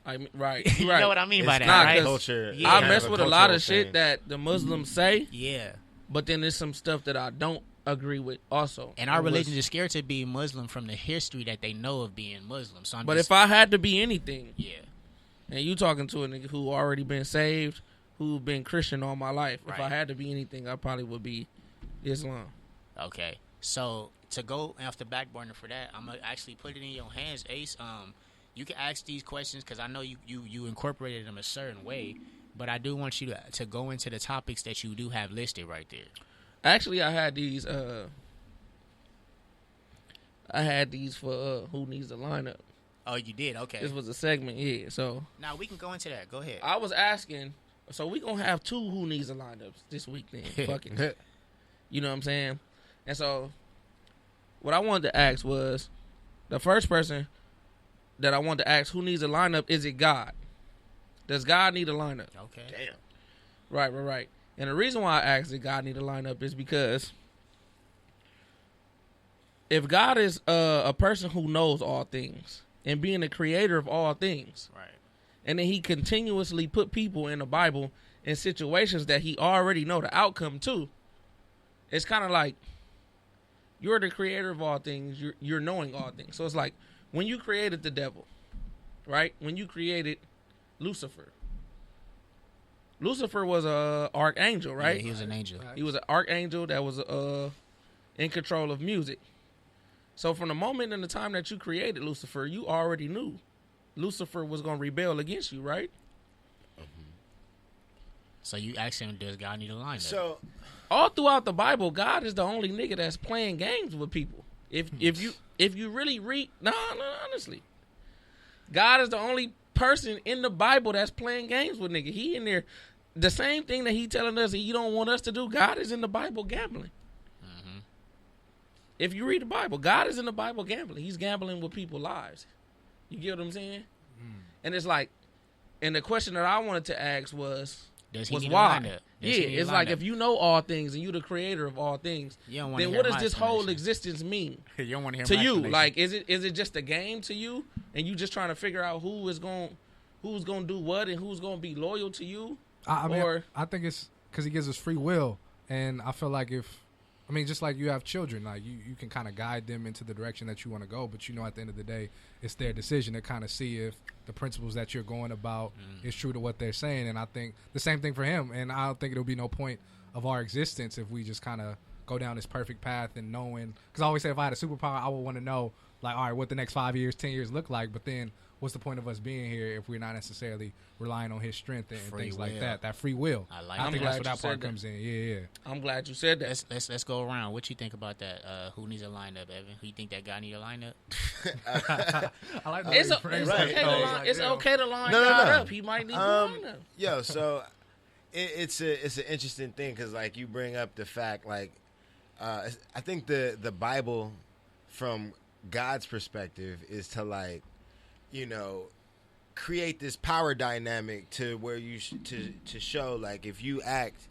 I mean, right. you know what I mean by It's that, not right? culture. Yeah. I kind mess of with a lot cultural of shit thing. that the Muslims say, Yeah. but then there's some stuff that I don't agree with also. And our religion is scared to be Muslim from the history that they know of being Muslim. So But if I had to be anything, yeah. and you talking to a nigga who already been saved, who been Christian all my life, if I Right. had to be anything, I probably would be Islam. Okay. So to go off the back burner for that, I'm gonna actually put it in your hands, Ace. You can ask these questions because I know you incorporated them a certain way, but I do want you to go into the topics that you do have listed right there. Actually, I had these. I had these for who needs a lineup. Oh, you did? Okay. This was a segment, yeah. So Now we can go into that. Go ahead. I was asking So we gonna have 2 Who Needs a lineups this week then. Fucking, you know what I'm saying? And so, what I wanted to ask was, the first person that I wanted to ask who needs a lineup, is it God? Does God need a lineup? Okay. Damn. Right. And the reason why I asked if God need a lineup is because if God is a person who knows all things and being the creator of all things, right, and then he continuously put people in the Bible in situations that he already know the outcome to, it's kind of like you're the creator of all things. You're knowing all things. So it's like when you created the devil, right? When you created Lucifer. Lucifer was a archangel, right? Yeah, he was an angel. He was an archangel that was in control of music. So from the moment and the time that you created Lucifer, you already knew Lucifer was going to rebel against you, right? So you ask him, does God need a lineup? So all throughout the Bible, God is the only nigga that's playing games with people. If you really read, no, honestly, God is the only person in the Bible that's playing games with nigga. He in there, the same thing that he telling us that he don't want us to do. God is in the Bible gambling. Mm-hmm. If you read the Bible, God is in the Bible gambling. He's gambling with people's lives. You get what I'm saying? And it's like, and the question that I wanted to ask was why? Yeah, it's like if you know all things and you the creator of all things, then what does this whole existence mean you don't want to hear to you? Like, is it just a game to you, and you just trying to figure out who's gonna do what and who's gonna be loyal to you? I think it's because he gives us free will, and I feel like just like you have children, like you can kind of guide them into the direction that you want to go, but at the end of the day, it's their decision to kind of see if the principles that you're going about is true to what they're saying. And I think the same thing for him, and I don't think it'll be no point of our existence if we just kind of go down this perfect path and knowing, because I always say if I had a superpower, I would want to know, like, all right, what the next 5 years, 10 years look like, but then what's the point of us being here if we're not necessarily relying on his strength and things like that? That free will. I think that's where that part comes in. Yeah. I'm glad you said that. Let's go around. What you think about that? Who needs a lineup, Evan? Who you think that guy need a lineup? I like it's okay to line God up. He might need a lineup. Yo, so it's an interesting thing because like you bring up the fact like I think the Bible from God's perspective is to like, create this power dynamic to where you to show like if you act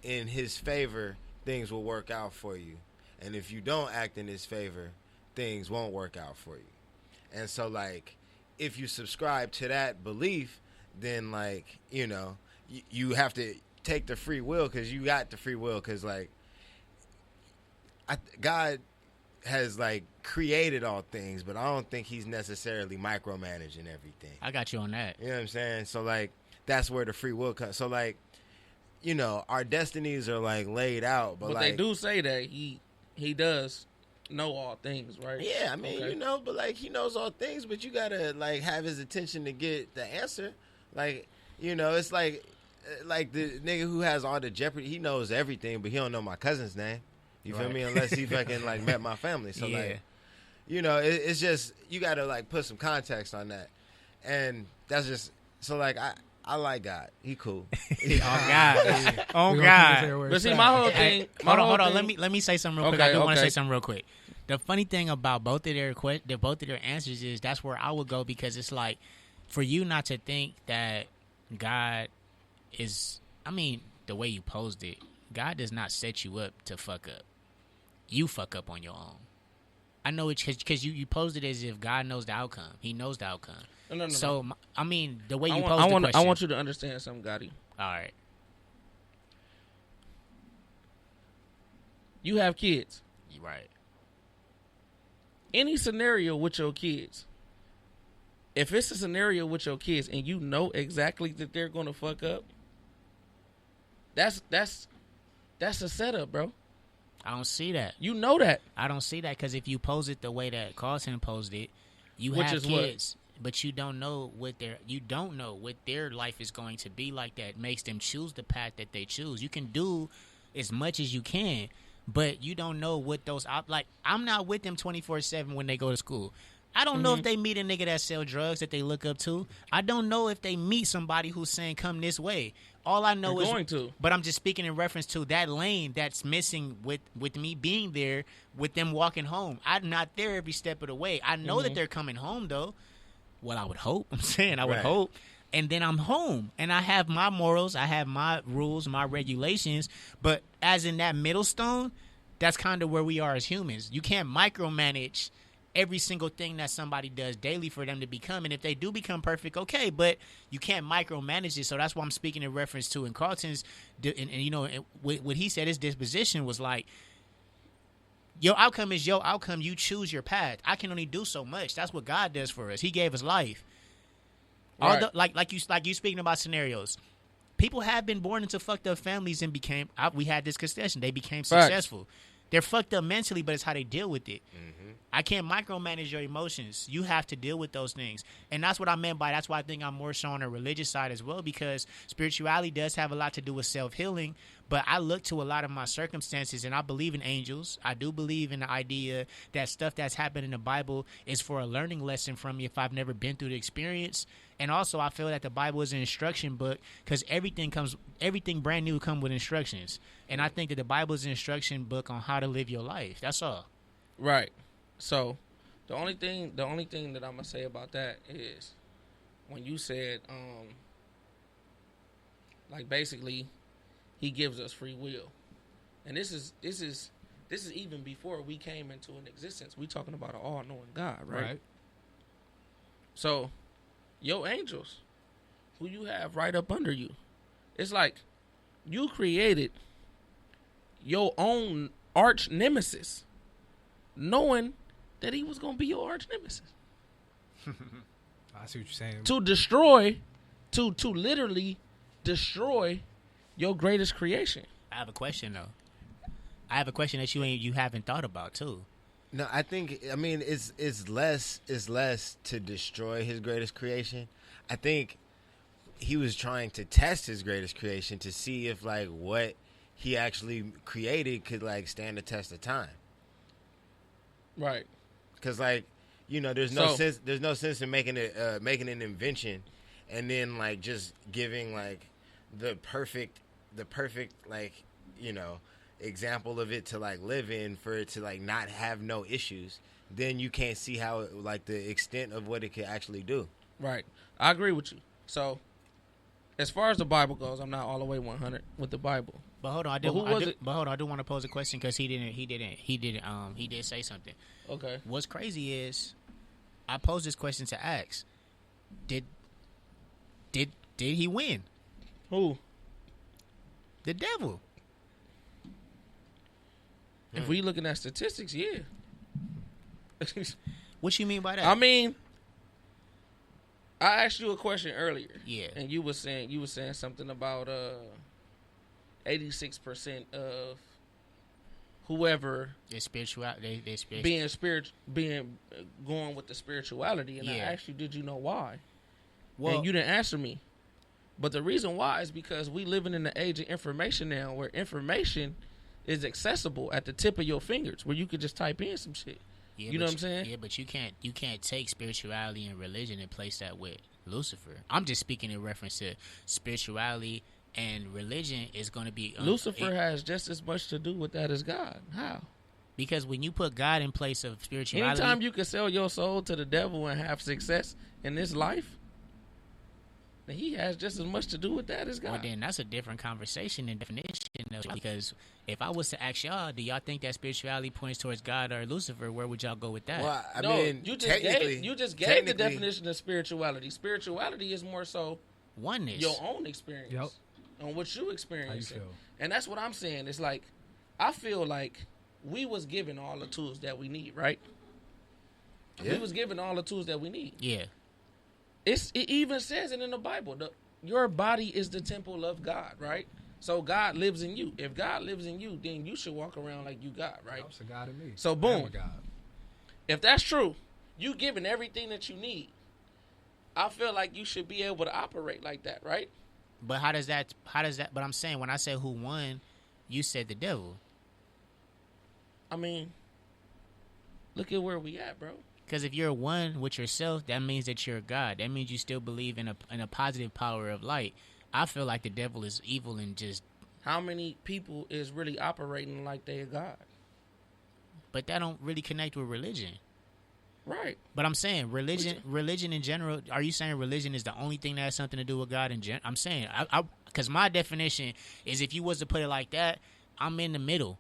in his favor, things will work out for you, and if you don't act in his favor, things won't work out for you. And so like if you subscribe to that belief, then like you have to take the free will because you got the free will because like God has like created all things, but I don't think he's necessarily micromanaging everything. I got you on that. You know what I'm saying? So like that's where the free will comes. So like, our destinies are like laid out, but like they do say that he does know all things, right? Yeah, I mean, but like he knows all things, but you gotta like have his attention to get the answer. Like, it's like the nigga who has all the Jeopardy, he knows everything, but he don't know my cousin's name. You feel me? Unless he fucking like met my family. So like, it's just you gotta like put some context on that, and that's just so like I like God. He cool. Oh God. But see, my whole thing. Hold on. Let me say something real quick. I do want to say something real quick. The funny thing about both of their answers is that's where I would go because it's like for you not to think that God is. I mean, the way you posed it, God does not set you up to fuck up. You fuck up on your own. I know it's because you posed it as if God knows the outcome. He knows the outcome. No. So, I mean, the way you posed the question. I want you to understand something, Gotti. All right. You have kids. Right. Any scenario with your kids, if it's a scenario with your kids and you know exactly that they're going to fuck up, that's a setup, bro. I don't see that. You know that. I don't see that because if you pose it the way that Carlson posed it, you have kids, but you don't know what their life is going to be like. That makes them choose the path that they choose. You can do as much as you can, but you don't know what those like. I'm not with them 24/7 when they go to school. I don't know if they meet a nigga that sell drugs that they look up to. I don't know if they meet somebody who's saying come this way. All I know is, but I'm just speaking in reference to that lane that's missing with me being there, with them walking home. I'm not there every step of the way. I know that they're coming home though. Well, I would hope. I'm saying I would hope. And then I'm home, and I have my morals, I have my rules, my regulations. But as in that middle stone, that's kind of where we are as humans. You can't micromanage every single thing that somebody does daily for them to become. And if they do become perfect, okay, but you can't micromanage it. So that's why I'm speaking in reference to, and Carlton's, and you know, what he said, his disposition was like, your outcome is your outcome. You choose your path. I can only do so much. That's what God does for us. He gave us life. Right. Like you speaking about scenarios. People have been born into fucked up families and we had this discussion. They became successful. Right. They're fucked up mentally, but it's how they deal with it. Mm-hmm. I can't micromanage your emotions. You have to deal with those things. And that's what I meant by, that's why I think I'm more so on the religious side as well, because spirituality does have a lot to do with self-healing. But I look to a lot of my circumstances, and I believe in angels. I do believe in the idea that stuff that's happened in the Bible is for a learning lesson from me if I've never been through the experience. And also, I feel that the Bible is an instruction book, because everything brand new comes with instructions. And I think that the Bible is an instruction book on how to live your life. That's all. Right. So, the only thing that I'm gonna say about that is, when you said, like basically, He gives us free will, and this is even before we came into an existence. We talking about an all-knowing God, right? So, your angels, who you have right up under you, it's like you created your own arch nemesis, knowing that he was gonna be your arch nemesis. I see what you're saying. To destroy, to literally destroy your greatest creation. I have a question though. I have a question that you haven't thought about too. No, I mean it's less to destroy his greatest creation. I think he was trying to test his greatest creation to see if like what he actually created could like stand the test of time. Right. Because like, you know, there's no sense in making an invention and then like just giving like the perfect like, you know, example of it to like live in for it to like not have no issues. Then you can't see how like the extent of what it could actually do. Right. I agree with you. So, as far as the Bible goes, I'm not all the way 100 with the Bible. But hold on, I do want to pose a question because he did say something. Okay. What's crazy is, I posed this question to Axe. Did he win? Who? The devil. If we looking at statistics, yeah. What you mean by that? I mean, I asked you a question earlier. Yeah. And you were saying something about 86% of whoever being going with the spirituality, and I asked you, did you know why? Well, and you didn't answer me. But the reason why is because we living in the age of information now, where information is accessible at the tip of your fingers, where you could just type in some shit. Yeah, you know what I'm saying? Yeah, but you can't take spirituality and religion and place that with Lucifer. I'm just speaking in reference to spirituality and religion is going to be... Lucifer has just as much to do with that as God. How? Because when you put God in place of spirituality... Anytime you can sell your soul to the devil and have success in this life, then he has just as much to do with that as God. Well, then that's a different conversation and definition. Because if I was to ask y'all, do y'all think that spirituality points towards God or Lucifer, where would y'all go with that? Well, I mean, you just gave the definition of spirituality. Spirituality is more so oneness, your own experience. Yep. On what you experience. How you feel. And that's what I'm saying. It's like, I feel like we was given all the tools that we need, right? Yeah. We was given all the tools that we need. Yeah. It even says it in the Bible. Your body is the temple of God, right? So God lives in you. If God lives in you, then you should walk around like you God, right? That's a God in me. So boom. If that's true, you given everything that you need. I feel like you should be able to operate like that, right? But how does that, but I'm saying, when I say who won, you said the devil. I mean, look at where we at, bro. Because if you're one with yourself, that means that you're God. That means you still believe in a positive power of light. I feel like the devil is evil and just... How many people is really operating like they're God? But that don't really connect with religion. Right. But I'm saying religion in general, are you saying religion is the only thing that has something to do with God in general? I'm saying, because my definition is if you was to put it like that, I'm in the middle.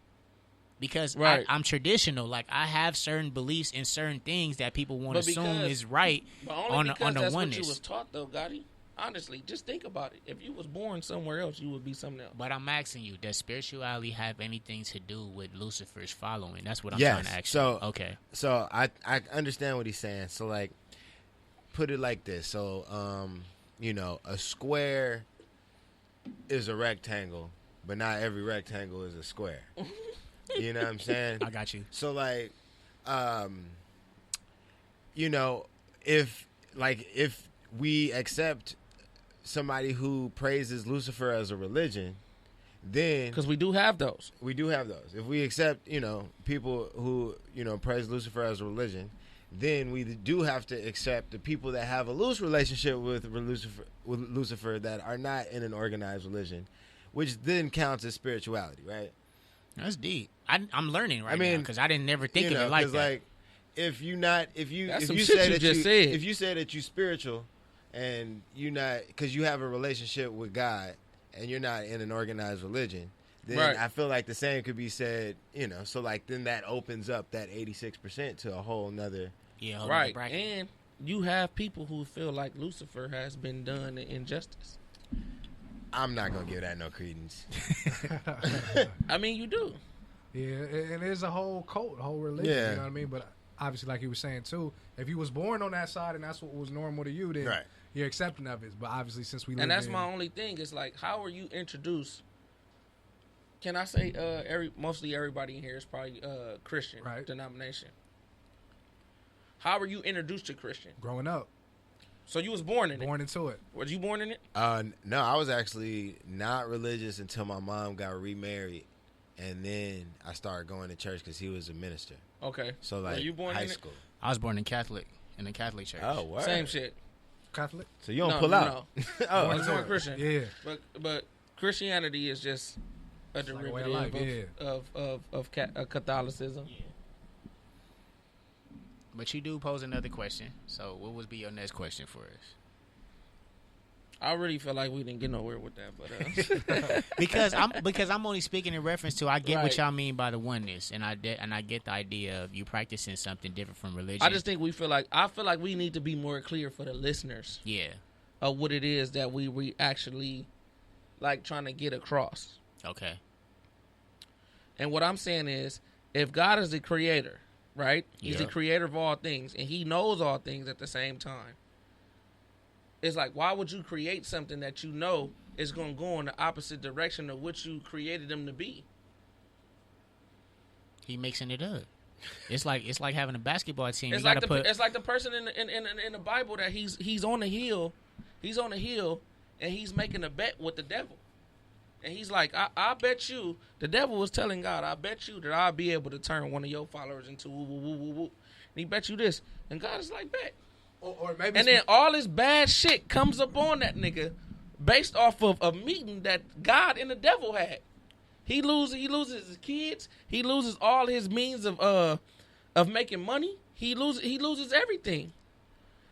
Because I'm traditional. Like, I have certain beliefs in certain things that people want to assume is right on the oneness. That's what you was taught, though, Gotti. Honestly, just think about it. If you was born somewhere else, you would be something else. But I'm asking you, does spirituality have anything to do with Lucifer's following? That's what I'm trying to ask you. Okay. So I understand what he's saying. So, like, put it like this. So, a square is a rectangle, but not every rectangle is a square. You know what I'm saying? I got you. So, like, if we accept somebody who praises Lucifer as a religion, then... Because we do have those. We do have those. If we accept, people who, praise Lucifer as a religion, then we do have to accept the people that have a loose relationship with Lucifer that are not in an organized religion, which then counts as spirituality, right? That's deep. I'm learning now because I didn't never think of it like that. Like, if you say that you spiritual and you not because you have a relationship with God and you're not in an organized religion, then I feel like the same could be said. So like then that opens up that 86% to a whole nother right. And you have people who feel like Lucifer has been done an injustice. I'm not gonna give that no credence. I mean, you do. Yeah, and there's a whole cult, a whole religion. Yeah. You know what I mean? But obviously, like you were saying too, if you was born on that side and that's what was normal to you, then you're accepting of it. But obviously, since we live and that's my only thing. It's like, how are you introduced? Can I say mostly everybody in here is probably Christian denomination. How were you introduced to Christian? Growing up. So you was born in it? Born into it. Was you born in it? No, I was actually not religious until my mom got remarried, and then I started going to church because he was a minister. Okay. So like, were you born high in school? I was born in the Catholic church. Oh, what? Same shit. Catholic. So you don't pull out? No. Oh, I was born Christian. Yeah. But Christianity is just a derivative of Catholicism. Yeah. But you do pose another question. So what would be your next question for us? I really feel like we didn't get nowhere with that, but because I'm only speaking in reference to I get what y'all mean by the oneness, and I get the idea of you practicing something different from religion. I just think I feel like we need to be more clear for the listeners. Yeah. Of what it is that we actually like trying to get across. Okay. And what I'm saying is, if God is the creator, right? He's the creator of all things, and he knows all things at the same time. It's like, why would you create something that you know is going to go in the opposite direction of what you created them to be? He mixing it up. It's like having a basketball team. It's like the person in the Bible that he's on the hill, and he's making a bet with the devil. And he's like, I bet you, the devil was telling God, I bet you that I'll be able to turn one of your followers into woo, woo, woo, woo, woo. And he bet you this. And God is like, bet. Or maybe and then all this bad shit comes up on that nigga based off of a meeting that God and the devil had. He loses his kids. He loses all his means of making money. He loses everything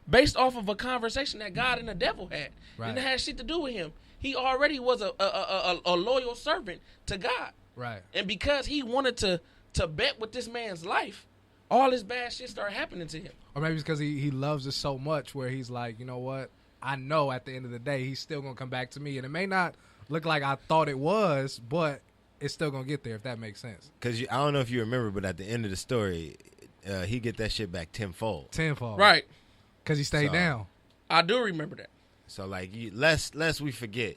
based off of a conversation that God and the devil had. Right. And it had shit to do with him. He already was a loyal servant to God. Right. And because he wanted to bet with this man's life, all this bad shit started happening to him. Or maybe it's because he loves us so much where he's like, you know what? I know at the end of the day, he's still going to come back to me. And it may not look like I thought it was, but it's still going to get there, if that makes sense. Because I don't know if you remember, but at the end of the story, he get that shit back tenfold. Right. Because he stayed down. I do remember that. So, like, lest we forget,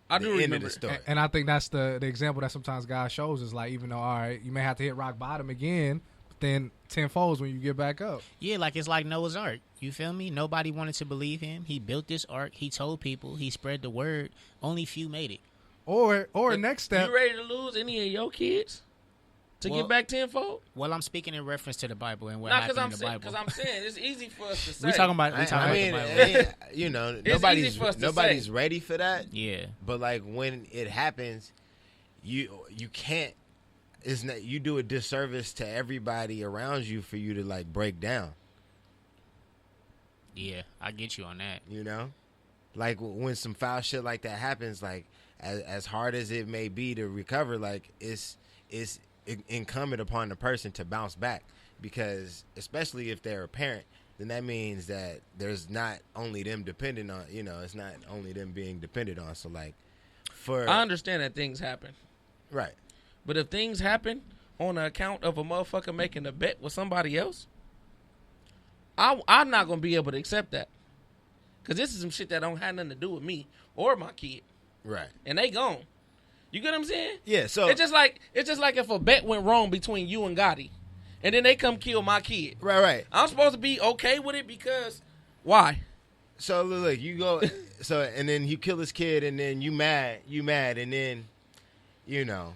I do remember the story. And I think that's the example that sometimes God shows is like, even though, all right, you may have to hit rock bottom again, but then tenfolds when you get back up. Yeah, like it's like Noah's Ark. You feel me? Nobody wanted to believe him. He built this ark. He told people. He spread the word. Only few made it. Or next step. You ready to lose any of your kids? to get back tenfold? Well, I'm speaking in reference to the Bible and what Not happened in the Bible. Because I'm saying it's easy for us to say. We talking about the Bible. You know, It's nobody's ready for that. Yeah. But like when it happens, you can't. It's not, you do a disservice to everybody around you for you to like break down. Yeah, I get you on that. You know, like when some foul shit like that happens, like as hard as it may be to recover, like it's incumbent upon the person to bounce back, because especially if they're a parent, then that means that there's not only them dependent on, you know, it's not only them being dependent on. So like, I understand that things happen, right? But if things happen on the account of a motherfucker making a bet with somebody else, I'm not going to be able to accept that. Because this is some shit that don't have nothing to do with me or my kid. Right. And they gone. You get what I'm saying? Yeah, so it's just like if a bet went wrong between you and Gotti, and then they come kill my kid. Right. I'm supposed to be okay with it because why? So look, you go and then you kill this kid, and then you mad, and then, you know,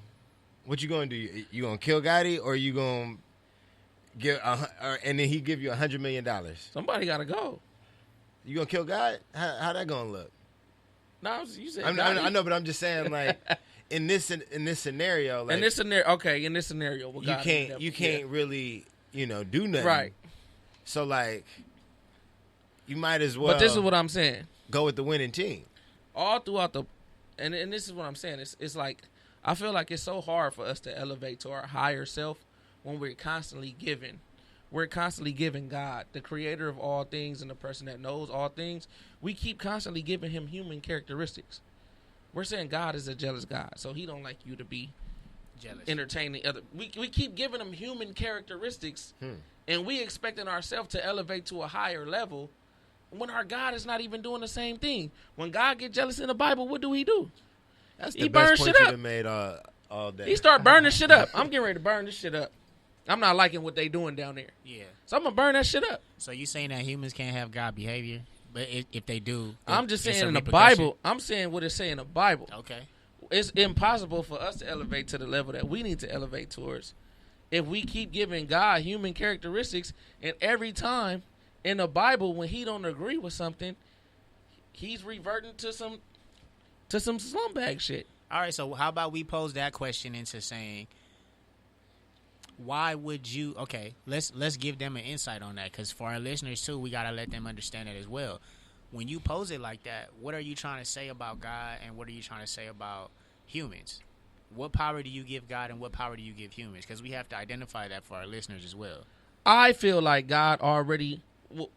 what you gonna do? You gonna kill Gotti, or you gonna give and then he give you $100 million? Somebody gotta go. You gonna kill God? How that gonna look? No, you said I know, but I'm just saying, like in this scenario, like in this scenario, you can't really, you know, do nothing. Right. So like, you might as well. But this is what I'm saying. Go with the winning team. All throughout and this is what I'm saying. It's like, I feel like it's so hard for us to elevate to our higher self when we're constantly giving. We're constantly giving God, the creator of all things and the person that knows all things. We keep constantly giving him human characteristics. We're saying God is a jealous God, so he don't like you to be jealous, entertaining other. We keep giving him human characteristics, and we expecting ourselves to elevate to a higher level when our God is not even doing the same thing. When God get jealous in the Bible, what do? That's he the best point shit you up. have made all day. He start burning shit up. I'm getting ready to burn this shit up. I'm not liking what they doing down there. Yeah. So I'm gonna burn that shit up. So you saying that humans can't have God behavior, but if they do, I'm just saying in the Bible. I'm saying what it say in the Bible. Okay. It's impossible for us to elevate to the level that we need to elevate towards if we keep giving God human characteristics, and every time in the Bible when he don't agree with something, he's reverting to some slumbag shit. All right, so how about we pose that question into saying, why would you? Okay, let's give them an insight on that, because for our listeners too, we gotta let them understand it as well. When you pose it like that, what are you trying to say about God, and what are you trying to say about humans? What power do you give God, and what power do you give humans? Because we have to identify that for our listeners as well. I feel like God already,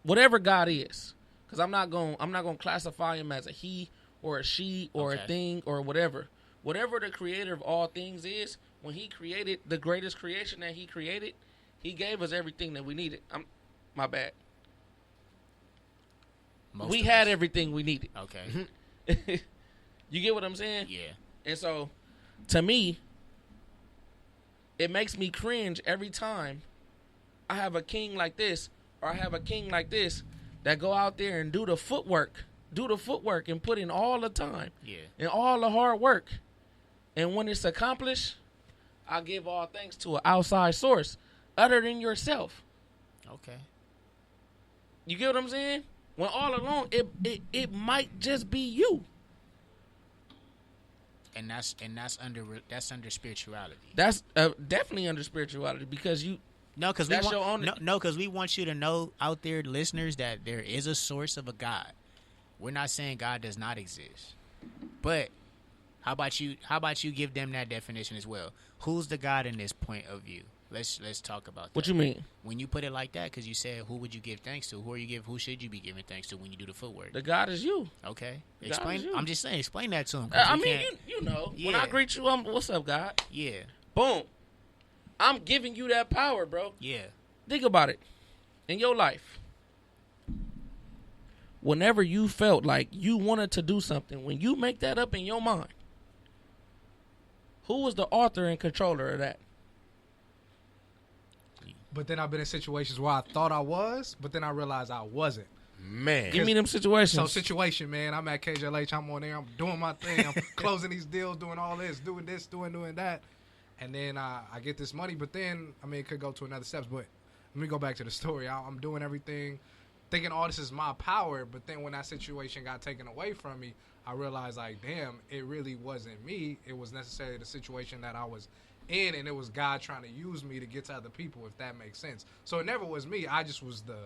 whatever God is, because I'm not gonna classify him as a he or a she or a thing or whatever. Whatever the creator of all things is, when he created the greatest creation that he created, he gave us everything that we needed. My bad. We had everything we needed. Okay. You get what I'm saying? Yeah. And so, to me, it makes me cringe every time I have a king like this or I have a king like this that go out there and do the footwork and put in all the time and all the hard work. And when it's accomplished, I give all thanks to an outside source other than yourself. Okay. You get what I'm saying? When all along, it might just be you. And that's under spirituality. That's definitely under spirituality, because you. No, because we want you to know out there, listeners, that there is a source of a God. We're not saying God does not exist, but how about you give them that definition as well? Who's the God in this point of view? Let's talk about that. What you mean? When you put it like that, because you said, who would you give thanks to? Who should you be giving thanks to when you do the footwork? The God is you. Okay. Explain. I'm just saying, explain that to him. I mean, you know, when I greet you, what's up, God? Yeah. Boom. I'm giving you that power, bro. Yeah. Think about it. In your life, whenever you felt like you wanted to do something, when you make that up in your mind, who was the author and controller of that? But then I've been in situations where I thought I was, but then I realized I wasn't. Man. Give me them situations. So situation, man. I'm at KJLH. I'm on there. I'm doing my thing. I'm closing these deals, doing all this, doing that. And then I get this money, but then, I mean, it could go to another steps. But let me go back to the story. I'm doing everything, thinking all this is my power. But then when that situation got taken away from me, I realized, like, damn, it really wasn't me. It was necessarily the situation that I was in, and it was God trying to use me to get to other people, if that makes sense. So it never was me. I just was the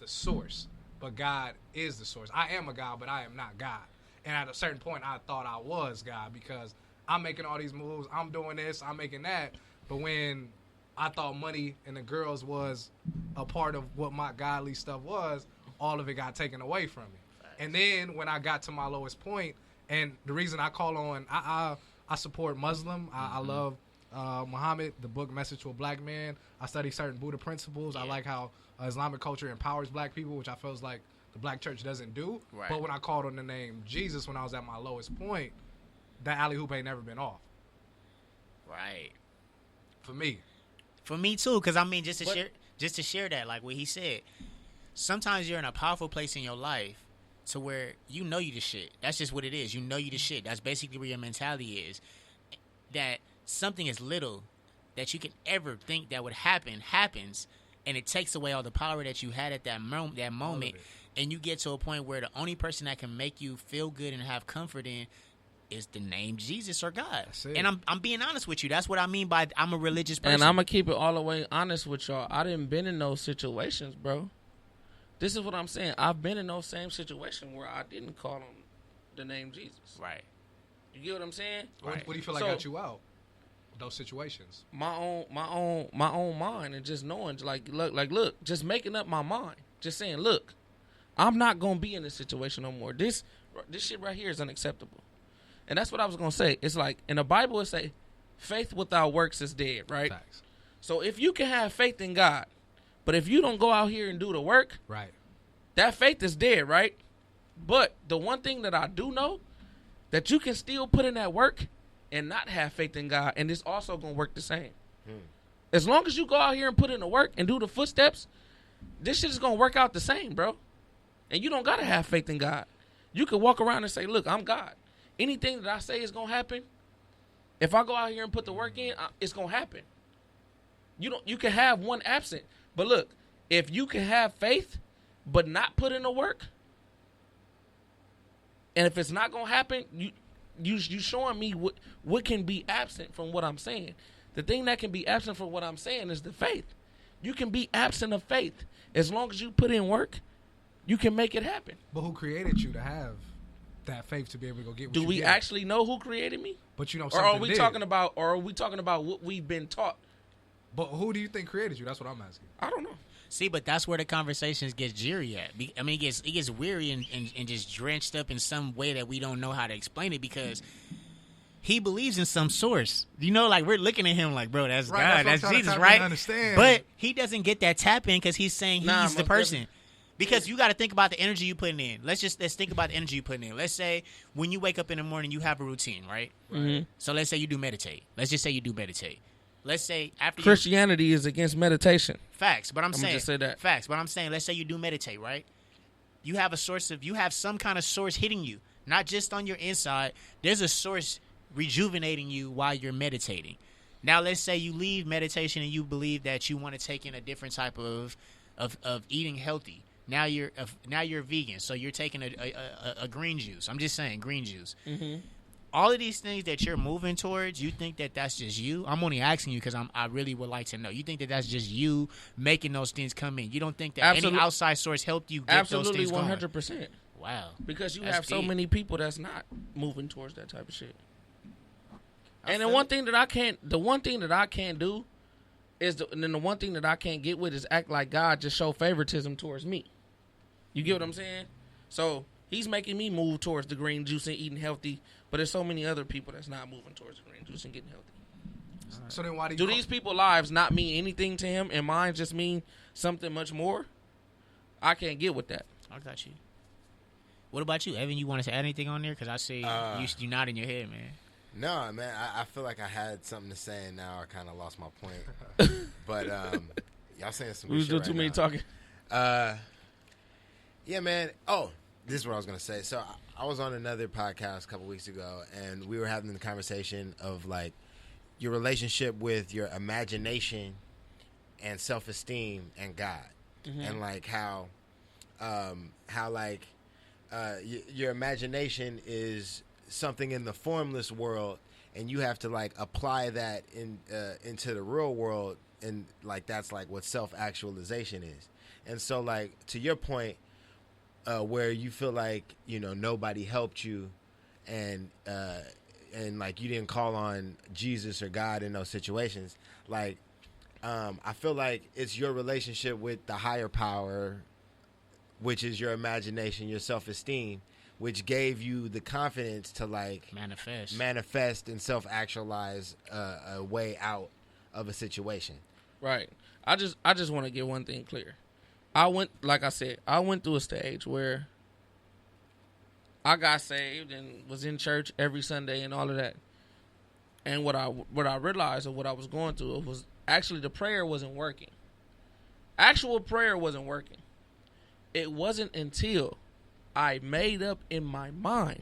source. But God is the source. I am a God, but I am not God. And at a certain point, I thought I was God because I'm making all these moves. I'm doing this. I'm making that. But when I thought money and the girls was a part of what my godly stuff was, all of it got taken away from me. And then when I got to my lowest point, and the reason I call on, I support Muslim. I love Muhammad, the book Message to a Black Man. I study certain Buddha principles. I like how Islamic culture empowers black people, which I feel like the black church doesn't do. Right. But when I called on the name Jesus when I was at my lowest point, that alley hoop ain't never been off. Right. For me. For me too, because I mean, just to share that, like what he said, sometimes you're in a powerful place in your life to where you know you the shit. That's just what it is. You know you the shit. That's basically where your mentality is. That something as little that you can ever think that would happen happens, and it takes away all the power that you had at that moment, and you get to a point where the only person that can make you feel good and have comfort in is the name Jesus or God. And I'm being honest with you. That's what I mean by I'm a religious person. And I'm going to keep it all the way honest with y'all. I didn't been in those situations, bro. This is what I'm saying. I've been in those same situations where I didn't call on the name Jesus. Right. You get what I'm saying? Right. What do you feel like got you out? Those situations. My own mind, and just knowing, look, just making up my mind. Just saying, look, I'm not going to be in this situation no more. This shit right here is unacceptable. And that's what I was going to say. It's like, in the Bible, it say, faith without works is dead, right? Facts. So if you can have faith in God, but if you don't go out here and do the work, right, that faith is dead, right? But the one thing that I do know, that you can still put in that work and not have faith in God, and it's also going to work the same. As long as you go out here and put in the work and do the footsteps, this shit is going to work out the same, bro. And you don't got to have faith in God. You can walk around and say, look, I'm God. Anything that I say is going to happen, if I go out here and put the work in, it's going to happen. You can have one absent. But look, if you can have faith but not put in the work, and if it's not going to happen, you showing me what can be absent from what I'm saying. The thing that can be absent from what I'm saying is the faith. You can be absent of faith. As long as you put in work, you can make it happen. But who created you to have that faith to be able to go get what Do you we get? actually know who created me? But you know something. Or are we talking about what we've been taught? But who do you think created you? That's what I'm asking. I don't know. See, but that's where the conversations get dreary at. I mean, it gets weary and just drenched up in some way that we don't know how to explain it, because he believes in some source. You know, like, we're looking at him like, bro, that's right, God, that's Jesus, right? But he doesn't get that tap in because he's saying he's the person. Because you got to think about the energy you putting in. Let's think about the energy you putting in. Let's say when you wake up in the morning, you have a routine, right? Mm-hmm. So let's say you do meditate. Let's just say you do meditate. Let's say after Christianity is against meditation. Facts, but I'm saying just say that. Facts, but I'm saying let's say you do meditate, right? You have some kind of source hitting you, not just on your inside. There's a source rejuvenating you while you're meditating. Now let's say you leave meditation and you believe that you want to take in a different type of eating healthy. Now you're vegan, so you're taking a green juice. I'm just saying green juice. Mm-hmm. All of these things that you're moving towards, you think that that's just you? I'm only asking you because I really would like to know. You think that that's just you making those things come in? You don't think that any outside source helped you get those things going? Absolutely, 100%. Wow. Because you That's have so deep. many people that's not moving towards that type of shit. And the one thing that I can't do is, the one thing that I can't get with is act like God just show favoritism towards me. You get what I'm saying? So he's making me move towards the green juice and eating healthy, but there's so many other people that's not moving towards the green juice and getting healthy. So then why do these people's lives not mean anything to him, and mine just mean something much more? I can't get with that. I got you. What about you, Evan? You want to add anything on there? Because I see you nodding your head, man. No, man. I feel like I had something to say, and now I kind of lost my point. But y'all saying some We shit do right too many now. talking. Yeah, man. Oh, this is what I was going to say. So I was on another podcast a couple weeks ago, and we were having the conversation of, like, your relationship with your imagination and self-esteem and God, and like how like your imagination is something in the formless world, and you have to like apply that into the real world, and like that's like what self-actualization is. And so like to your point, where you feel like nobody helped you, and like you didn't call on Jesus or God in those situations, like I feel like it's your relationship with the higher power, which is your imagination, your self-esteem, which gave you the confidence to like manifest and self-actualize a way out of a situation. Right. I just want to get one thing clear. I went through a stage where I got saved and was in church every Sunday and all of that. And what I realized of what I was going through was actually the prayer wasn't working. Actual prayer wasn't working. It wasn't until I made up in my mind.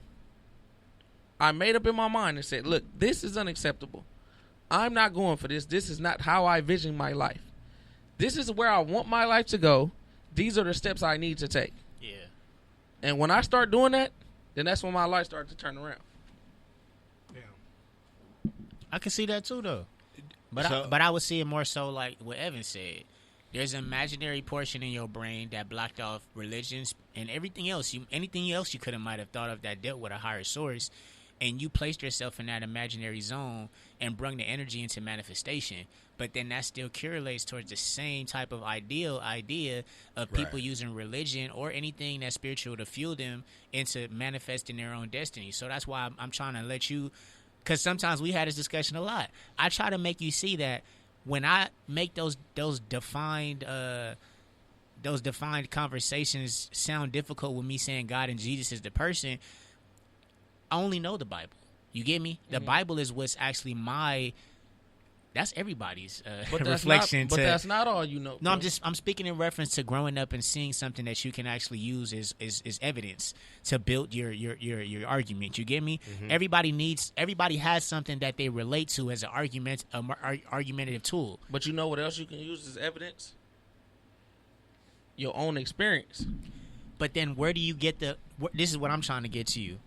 And said, look, this is unacceptable. I'm not going for this. This is not how I vision my life. This is where I want my life to go. These are the steps I need to take. Yeah. And when I start doing that, then that's when my life started to turn around. Yeah. I can see that too, though. But I would see it more so like what Evan said. There's an imaginary portion in your brain that blocked off religions and everything else. Anything else you could have might have thought of that dealt with a higher source, and you placed yourself in that imaginary zone and brought the energy into manifestation. But then that still correlates towards the same type of idea of people using religion or anything that's spiritual to fuel them into manifesting their own destiny. So that's why I'm trying to let you, because sometimes we had this discussion a lot. I try to make you see that when I make those defined conversations sound difficult with me saying God and Jesus is the person, I only know the Bible. You get me? The Bible is what's actually that's everybody's reflection. But that's not all you know. No, I'm speaking in reference to growing up and seeing something that you can actually use as evidence to build your argument. You get me? Mm-hmm. Everybody has something that they relate to as an argumentative tool. But you know what else you can use as evidence? Your own experience. But then where do you get this is what I'm trying to get to you.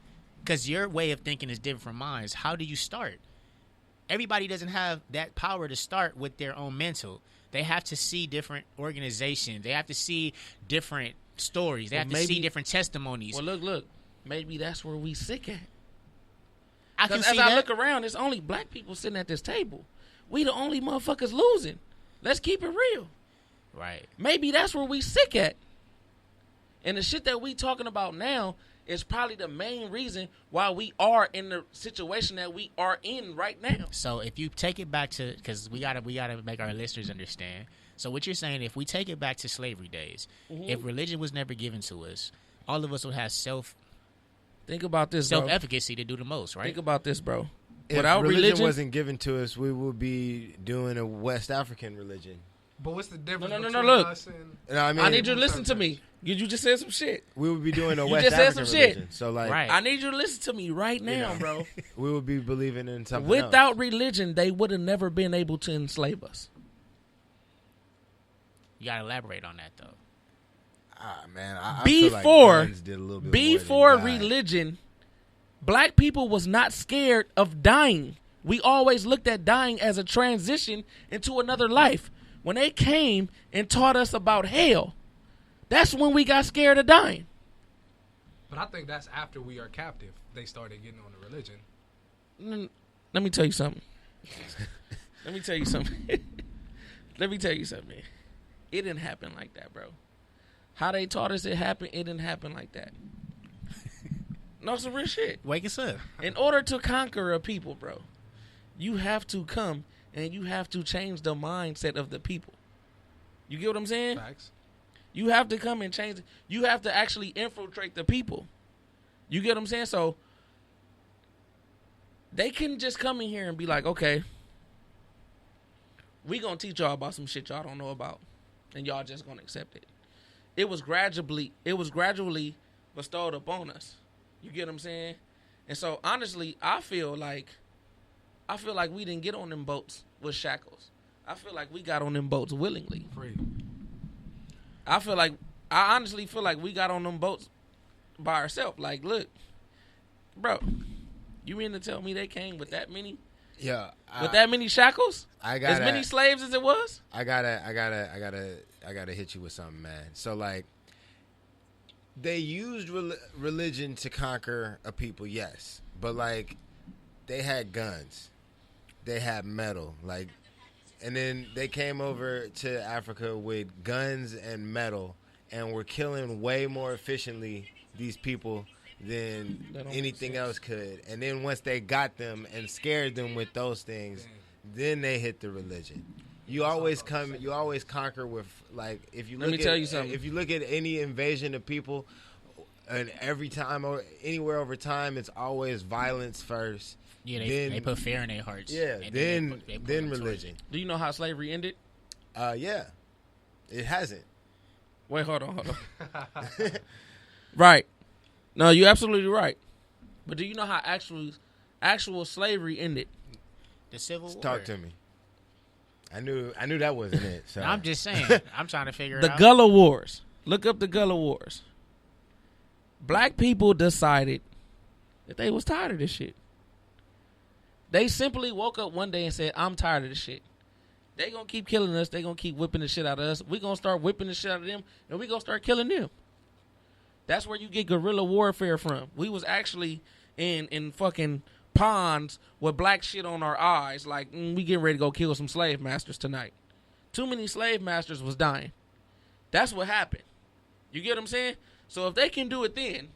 Because your way of thinking is different from mine. How do you start? Everybody doesn't have that power to start with their own mental. They have to see different organizations. They have to see different stories. They have to see different testimonies. Well, look. Maybe that's where we sick at. I can see as that. I look around, it's only black people sitting at this table. We the only motherfuckers losing. Let's keep it real. Right. Maybe that's where we sick at. And the shit that we talking about now is probably the main reason why we are in the situation that we are in right now. So if you take it back to, because we gotta make our listeners understand. So what you're saying, if we take it back to slavery days, if religion was never given to us, all of us would have think about this, self-efficacy to do the most, right? Think about this, bro. If Without religion wasn't given to us, we would be doing a West African religion. But what's the difference between look. us and... I need you to listen to me. You just said some shit. We would be doing a West African religion. So like, I need you to listen to me right now, bro. We would be believing in something Without else. religion, they would have never been able to enslave us. You gotta elaborate on that, though. Man, I before feel like guns did a little bit before more than religion, black people was not scared of dying. We always looked at dying as a transition into another life. When they came and taught us about hell, that's when we got scared of dying. But I think that's after we are captive. They started getting on the religion. Let me tell you something. Let me tell you something. It didn't happen like that, bro. How they taught us it happened, it didn't happen like that. No, some real shit. Wake us up. In order to conquer a people, bro, you have to come and you have to change the mindset of the people. You get what I'm saying? Facts. You have to come and change. You have to actually infiltrate the people. You get what I'm saying? So they couldn't just come in here and be like, okay, we gonna teach y'all about some shit y'all don't know about, and y'all just gonna accept it. It was gradually bestowed upon us. You get what I'm saying? And so honestly, I feel like I feel like we didn't get on them boats with shackles. I feel like we got on them boats willingly. Free. I honestly feel like we got on them boats by ourselves. Like, look, bro, you mean to tell me they came with that many? Yeah. With that many shackles? I got as many slaves as it was? I gotta hit you with something, man. So like, they used religion to conquer a people, yes, but like, they had guns, they had metal, like, and then they came over to Africa with guns and metal, and were killing way more efficiently these people than anything else could. And then once they got them and scared them with those things, then they hit the religion. You always conquer with, like, if you look Let me tell you something. If you look at any invasion of people, and every time or anywhere over time, it's always violence first. Yeah, they put fear in their hearts. Yeah, then religion. Do you know how slavery ended? Yeah, it hasn't. Wait, hold on. Right. No, you're absolutely right. But do you know how actual slavery ended? The Civil War. Talk to me. I knew that wasn't it. So. I'm just saying. I'm trying to figure it The out. Gullah Wars. Look up the Gullah Wars. Black people decided that they was tired of this shit. They simply woke up one day and said, I'm tired of this shit. They gonna keep killing us. They gonna keep whipping the shit out of us. We gonna start whipping the shit out of them, and we gonna start killing them. That's where you get guerrilla warfare from. We was actually in fucking ponds with black shit on our eyes, like, we getting ready to go kill some slave masters tonight. Too many slave masters was dying. That's what happened. You get what I'm saying? So if they can do it then,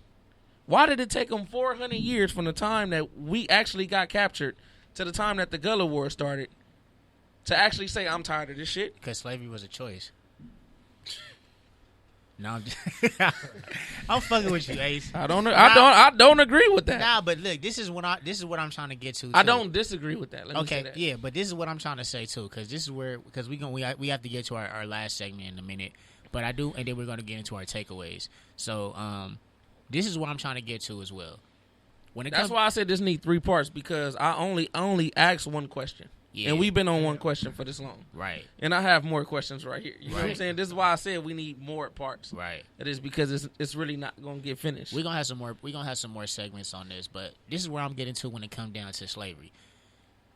why did it take them 400 years from the time that we actually got captured to the time that the Gullah War started to actually say, I'm tired of this shit? Because slavery was a choice. No, I'm fucking with you, Ace. I don't agree with that. Nah, but look, this is what I'm trying to get to. Too. I don't disagree with that. Let me say that. Yeah, but this is what I'm trying to say too, because we have to get to our last segment in a minute. But I do, and then we're gonna get into our takeaways. So, this is what I'm trying to get to as well. That's why I said this need 3 parts, because I only asked one question. Yeah. And we've been on one question for this long. Right. And I have more questions right here. You know what I'm saying? This is why I said we need more parts. Right. It is because it's really not going to get finished. We're going to have some more segments on this, but this is where I'm getting to when it comes down to slavery.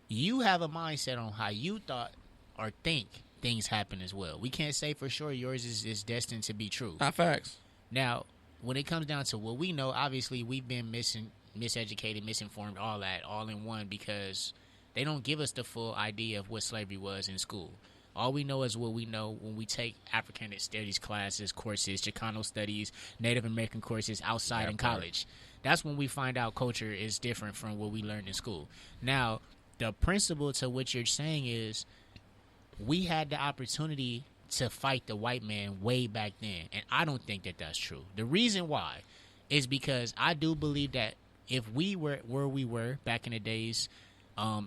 You have a mindset on how you thought or think things happen as well. We can't say for sure yours is destined to be true. Not facts. Now, when it comes down to what we know, obviously we've been miseducated, misinformed, all that, all in one, because they don't give us the full idea of what slavery was in school. All we know is what we know when we take African studies classes, courses, Chicano studies, Native American courses outside in college. That's when we find out culture is different from what we learned in school. Now, the principle to what you're saying is we had the opportunity to fight the white man way back then, and I don't think that that's true. The reason why is because I do believe that if we were where we were back in the days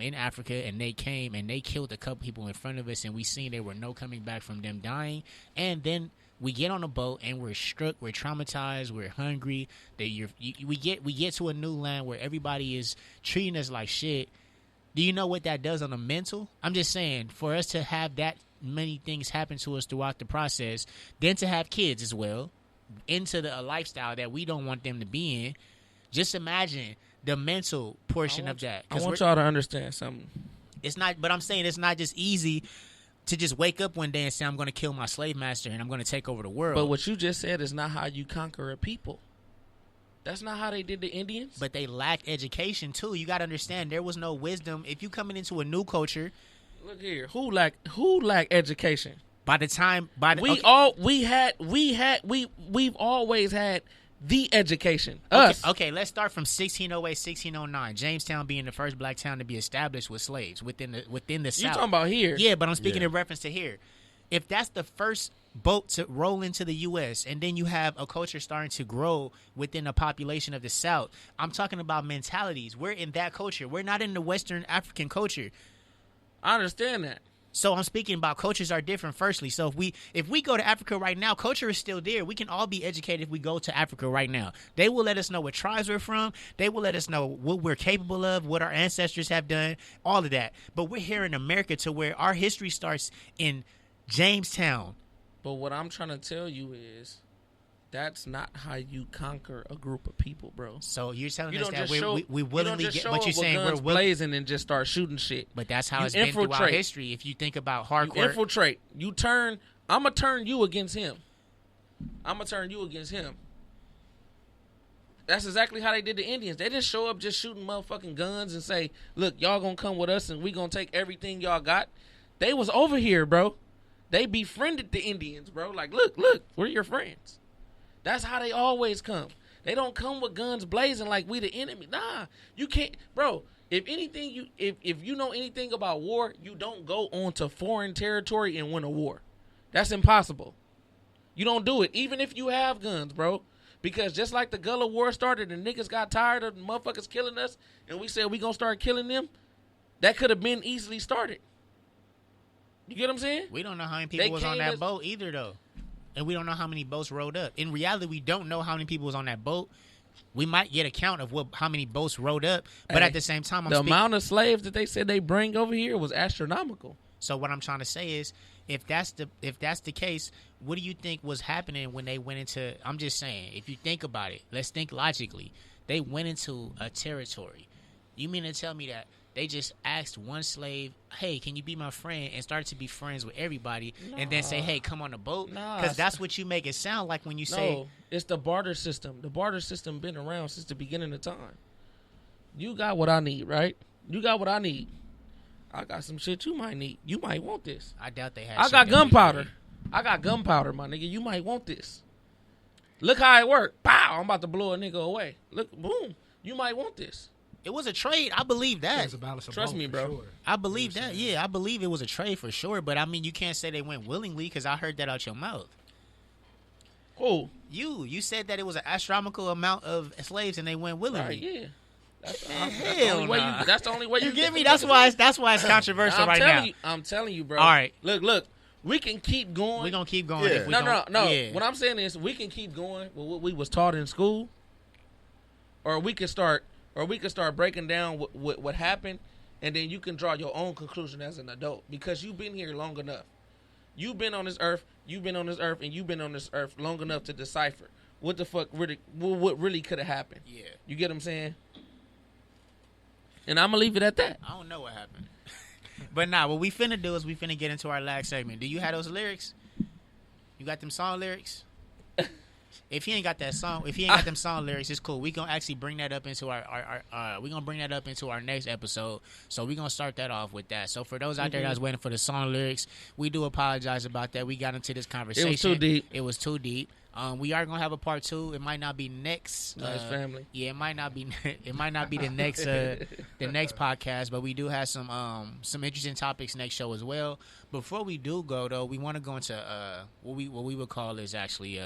in Africa, and they came and they killed a couple people in front of us, and we seen there were no coming back from them dying, and then we get on a boat and we're struck, we're traumatized, we're hungry. We get to a new land where everybody is treating us like shit. Do you know what that does on the mental? I'm just saying, for us to have that many things happen to us throughout the process, then to have kids as well into a lifestyle that we don't want them to be in. Just imagine the mental portion of that. I want y'all to understand something. It's not, but I'm saying it's not just easy to just wake up one day and say, I'm going to kill my slave master and I'm going to take over the world. But what you just said is not how you conquer a people. That's not how they did the Indians. But they lacked education too. You got to understand, there was no wisdom. If you coming into a new culture, look here, who lack education? We've always had the education. Us. Okay, let's start from 1608, 1609. Jamestown being the first black town to be established with slaves within the South. You talking about here? Yeah, but I'm speaking in reference to here. If that's the first boat to roll into the U.S., and then you have a culture starting to grow within the population of the South, I'm talking about mentalities. We're in that culture. We're not in the Western African culture. I understand that. So I'm speaking about cultures are different. Firstly, so if we go to Africa right now, culture is still there. We can all be educated if we go to Africa right now. They will let us know what tribes we're from. They will let us know what we're capable of, what our ancestors have done, all of that. But we're here in America to where our history starts in Jamestown. But what I'm trying to tell you is, that's not how you conquer a group of people, bro. So you're telling You us don't that just show, we willingly you don't just get show what up you're with saying. guns We're willing, blazing and just start shooting shit. but that's how You it's been throughout infiltrate. history. If you think about You hardcore, infiltrate. You turn. I'm gonna turn you against him. I'm gonna turn you against him. That's exactly how they did the Indians. They didn't show up just shooting motherfucking guns and say, "Look, y'all gonna come with us and we gonna take everything y'all got." They was over here, bro. They befriended the Indians, bro. Like, look, we're your friends. That's how they always come. They don't come with guns blazing like we the enemy. Nah, you can't, bro. If anything, if you know anything about war, you don't go onto foreign territory and win a war. That's impossible. You don't do it, even if you have guns, bro. Because just like the Gullah War started and niggas got tired of the motherfuckers killing us, and we said we gonna start killing them, that could have been easily started. You get what I'm saying? we don't know how many people was on that boat either, though. And we don't know how many boats rowed up. In reality, we don't know how many people was on that boat. We might get a count of how many boats rowed up, but at the same time, the amount of slaves that they said they bring over here was astronomical. So what I'm trying to say is, if that's the case, what do you think was happening when they went into? I'm just saying, if you think about it, let's think logically. They went into a territory. You mean to tell me that they just asked one slave, "Hey, can you be my friend?" and started to be friends with everybody, and then say, "Hey, come on the boat"? Because that's what you make it sound like when you say. No, it's the barter system. The barter system been around since the beginning of time. You got what I need, right? You got what I need. I got some shit you might need. You might want this. I doubt they had. I got gunpowder. I got gunpowder, my nigga. You might want this. Look how it worked. Pow! I'm about to blow a nigga away. Look, boom. You might want this. It was a trade. I believe that. It's a balance of Trust both, me, for bro. sure. I believe that. Yeah, I believe it was a trade for sure. But I mean, you can't say they went willingly because I heard that out your mouth. Who? You said that it was an astronomical amount of slaves and they went willingly. Right, yeah. That's the Hell only way nah. that's the only way You get me? That's why it's controversial right now. I'm telling you, bro. All right. Look. We can keep going. We're gonna keep going. Yeah. If we No. Yeah. What I'm saying is, we can keep going with what we was taught in school, or we can start breaking down what happened, and then you can draw your own conclusion as an adult because you've been here long enough. You've been on this earth, and you've been on this earth long enough to decipher what the fuck what really could have happened. Yeah. You get what I'm saying? And I'm gonna leave it at that. I don't know what happened. But nah, what we finna do is we finna get into our last segment. Do you have those lyrics? You got them song lyrics? If he ain't got them song lyrics, it's cool. We gonna actually bring that up into our next episode. So we gonna start that off with that. So for those out there that was waiting for the song lyrics, we do apologize about that. We got into this conversation. It was too deep. We are gonna have a part 2. It might not be next. Nice family. Yeah, it might not be. It might not be the next podcast, but we do have some interesting topics next show as well. Before we do go though, we want to go into what we would call is actually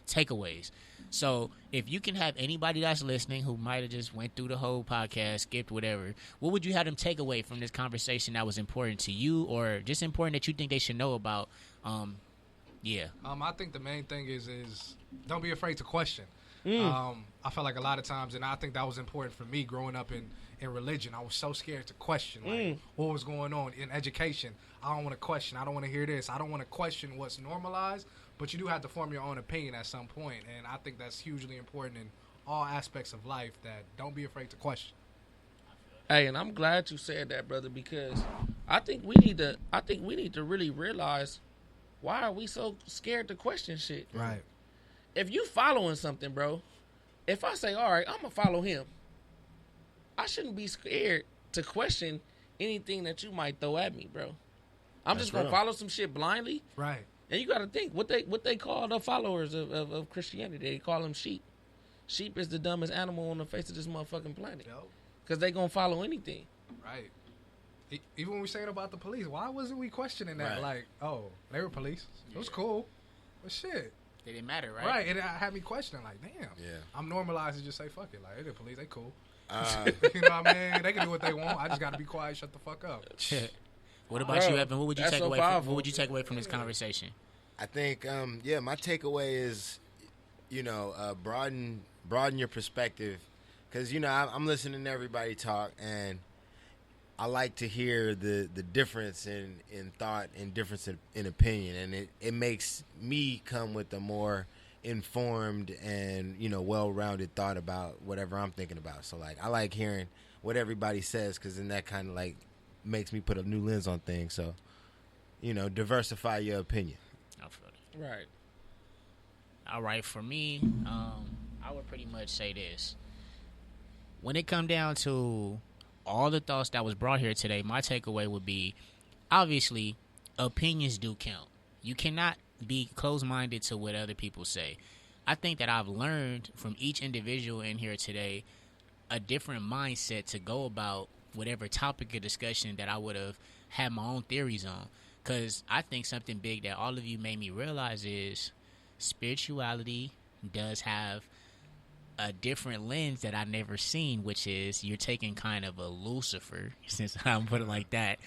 takeaways. So if you can have anybody that's listening who might have just went through the whole podcast, skipped whatever, what would you have them take away from this conversation that was important to you, or just important that you think they should know about? Yeah. I think the main thing is don't be afraid to question. I feel like a lot of times, and I think that was important for me growing up in religion. I was so scared to question like what was going on in education. I don't want to question. I don't want to hear this. I don't want to question what's normalized. But you do have to form your own opinion at some point, and I think that's hugely important in all aspects of life. That don't be afraid to question. Hey, and I'm glad you said that, brother, because I think we need to really realize, why are we so scared to question shit? Right. If you following something, bro, if I say, all right, I'm going to follow him, I shouldn't be scared to question anything that you might throw at me, bro. I'm just going to follow some shit blindly. Right. And you got to think, what they call the followers of Christianity, they call them sheep. Sheep is the dumbest animal on the face of this motherfucking planet. Because they going to follow anything. Right. Even when we saying about the police, why wasn't we questioning that? Right. Like, oh, they were police. It was cool. But shit. It didn't matter, right? Right. It had me questioning, like, damn. Yeah. I'm normalized to just say, fuck it. Like, they're police. They cool. You know what I mean? They can do what they want. I just got to be quiet, shut the fuck up. What about you, Evan? What would you take away? What would you take away from this conversation? I think, my takeaway is, broaden your perspective, because I'm listening to everybody talk, and I like to hear the difference in thought and difference in opinion, and it makes me come with a more informed and well-rounded thought about whatever I'm thinking about. So like I like hearing what everybody says, because then that kind of like makes me put a new lens on things. So diversify your opinion. Right. All right, for me, I would pretty much say this. When it come down to all the thoughts that was brought here today, my takeaway would be, obviously, opinions do count. You cannot be closed-minded to what other people say. I think that I've learned from each individual in here today a different mindset to go about whatever topic of discussion that I would have had my own theories on. Because I think something big that all of you made me realize is spirituality does have a different lens that I never seen, which is you're taking kind of a Lucifer, since I'm put it like that,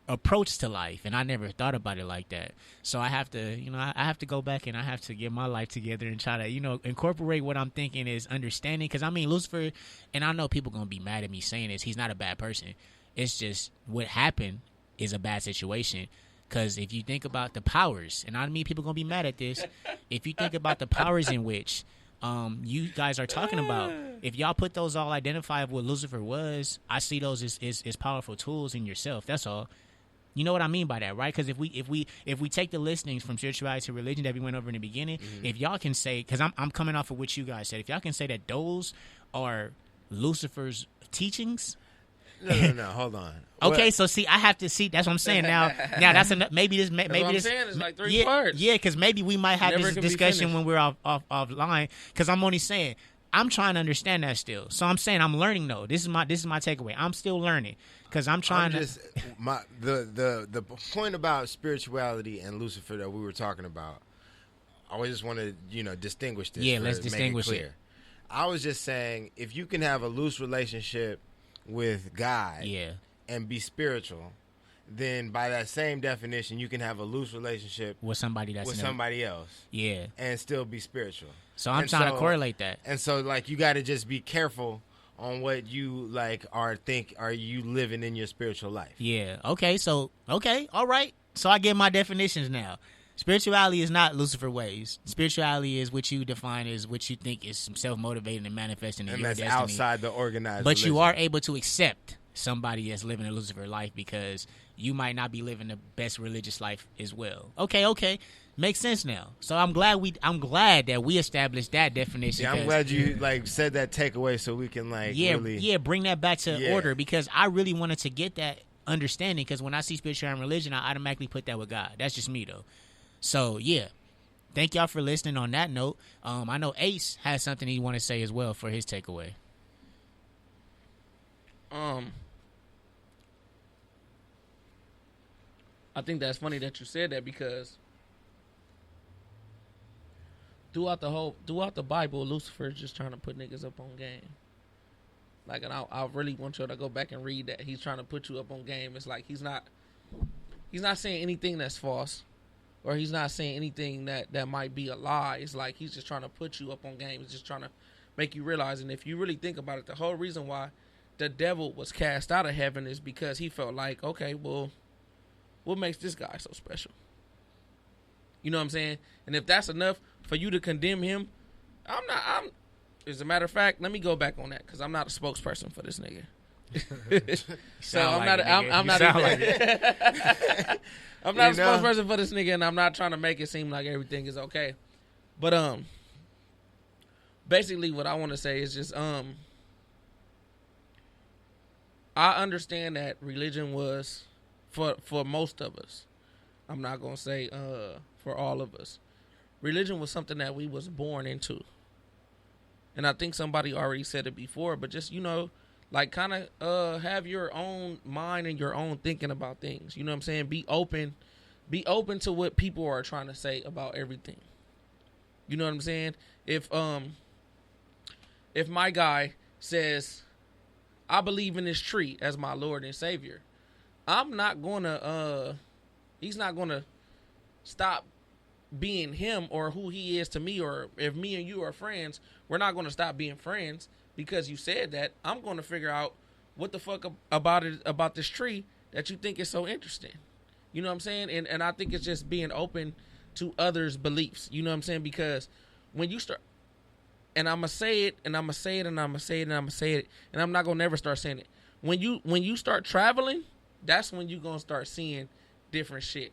approach to life, and I never thought about it like that. So I have to, I have to go back and I have to get my life together and try to, incorporate what I'm thinking is understanding. Because I mean, Lucifer, and I know people gonna be mad at me saying this, he's not a bad person. It's just what happened is a bad situation. Because if you think about the powers, and I mean people gonna be mad at this, if you think about the powers in which you guys are talking about, if y'all put those all identify of what Lucifer was, I see those as powerful tools in yourself. That's all. You know what I mean by that, right? Because if we take the listings from spirituality to religion that we went over in the beginning, if y'all can say, because I'm coming off of what you guys said, if y'all can say that those are Lucifer's teachings. No, hold on. Okay, so see, I have to see. That's what I'm saying. Now that's enough. Maybe this. Maybe what I'm this. saying is like three parts. Yeah, because maybe we might have Never this can be discussion finished. when we're offline. Because I'm only saying I'm trying to understand that still. So I'm saying I'm learning though. This is my takeaway. I'm still learning because I'm trying to. The point about spirituality and Lucifer that we were talking about. I just want to distinguish this. Yeah, let's distinguish it. I was just saying, if you can have a loose relationship with God, and be spiritual, then by that same definition, you can have a loose relationship with somebody else, yeah, and still be spiritual. So I'm trying to correlate that, and so like you got to just be careful on what you like are you living in your spiritual life. Yeah. Okay. So all right. So I get my definitions now. Spirituality is not Lucifer ways. Spirituality is what you define as what you think is self-motivating and manifesting in your destiny. And that's outside the organized But religion. you are able to accept somebody that's living a Lucifer life because you might not be living the best religious life as well. Okay. Makes sense now. So I'm glad that we established that definition. Yeah, I'm glad you said that takeaway so we can really bring that back to order, because I really wanted to get that understanding, because when I see spirituality and religion, I automatically put that with God. That's just me though. So, yeah, thank y'all for listening on that note. I know Ace has something he want to say as well for his takeaway. I think that's funny that you said that, because throughout the Bible, Lucifer is just trying to put niggas up on game. Like, and I really want you to go back and read that. He's trying to put you up on game. It's like he's not saying anything that's false. Or he's not saying anything that might be a lie. It's like he's just trying to put you up on game. He's just trying to make you realize. And if you really think about it, the whole reason why the devil was cast out of heaven is because he felt like, okay, well, what makes this guy so special? You know what I'm saying? And if that's enough for you to condemn him, as a matter of fact, let me go back on that, because I'm not a spokesperson for this nigga. So I'm not I'm not a spokesperson for this nigga, and I'm not trying to make it seem like everything is okay. But basically what I want to say is just I understand that religion was for most of us. I'm not going to say for all of us. Religion was something that we was born into. And I think somebody already said it before, but just, kind of have your own mind and your own thinking about things. You know what I'm saying? Be open to what people are trying to say about everything. You know what I'm saying? If my guy says, I believe in this tree as my Lord and Savior, I'm not gonna he's not gonna stop being him or who he is to me, or if me and you are friends, we're not gonna stop being friends because you said that. I'm gonna figure out what the fuck about this tree that you think is so interesting. You know what I'm saying? And I think it's just being open to others' beliefs. You know what I'm saying? Because when you start, and I'm gonna say it, and I'm gonna say it, and I'm gonna say it, and I'm gonna say it, and I'm not gonna never start saying it. When you start traveling, that's when you gonna start seeing different shit,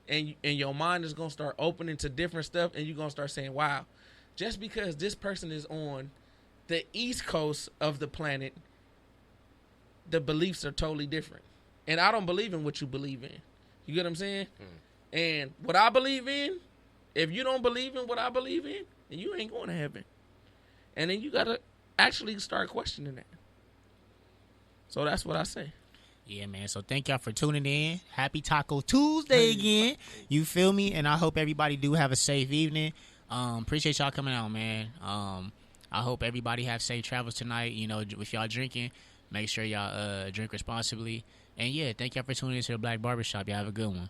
and your mind is gonna start opening to different stuff, and you're gonna start saying, "Wow, just because this person is on the east coast of the planet, the beliefs are totally different." And I don't believe in what you believe in. You get what I'm saying? And what I believe in, if you don't believe in what I believe in, then you ain't going to heaven. And then you got to actually start questioning that. So that's what I say. Yeah, man. So thank y'all for tuning in. Happy Taco Tuesday again. You feel me? And I hope everybody do have a safe evening. Appreciate y'all coming out, man. I hope everybody have safe travels tonight. You know, if y'all drinking, make sure y'all drink responsibly. And yeah, thank y'all for tuning in to the Black Barbershop. Y'all have a good one.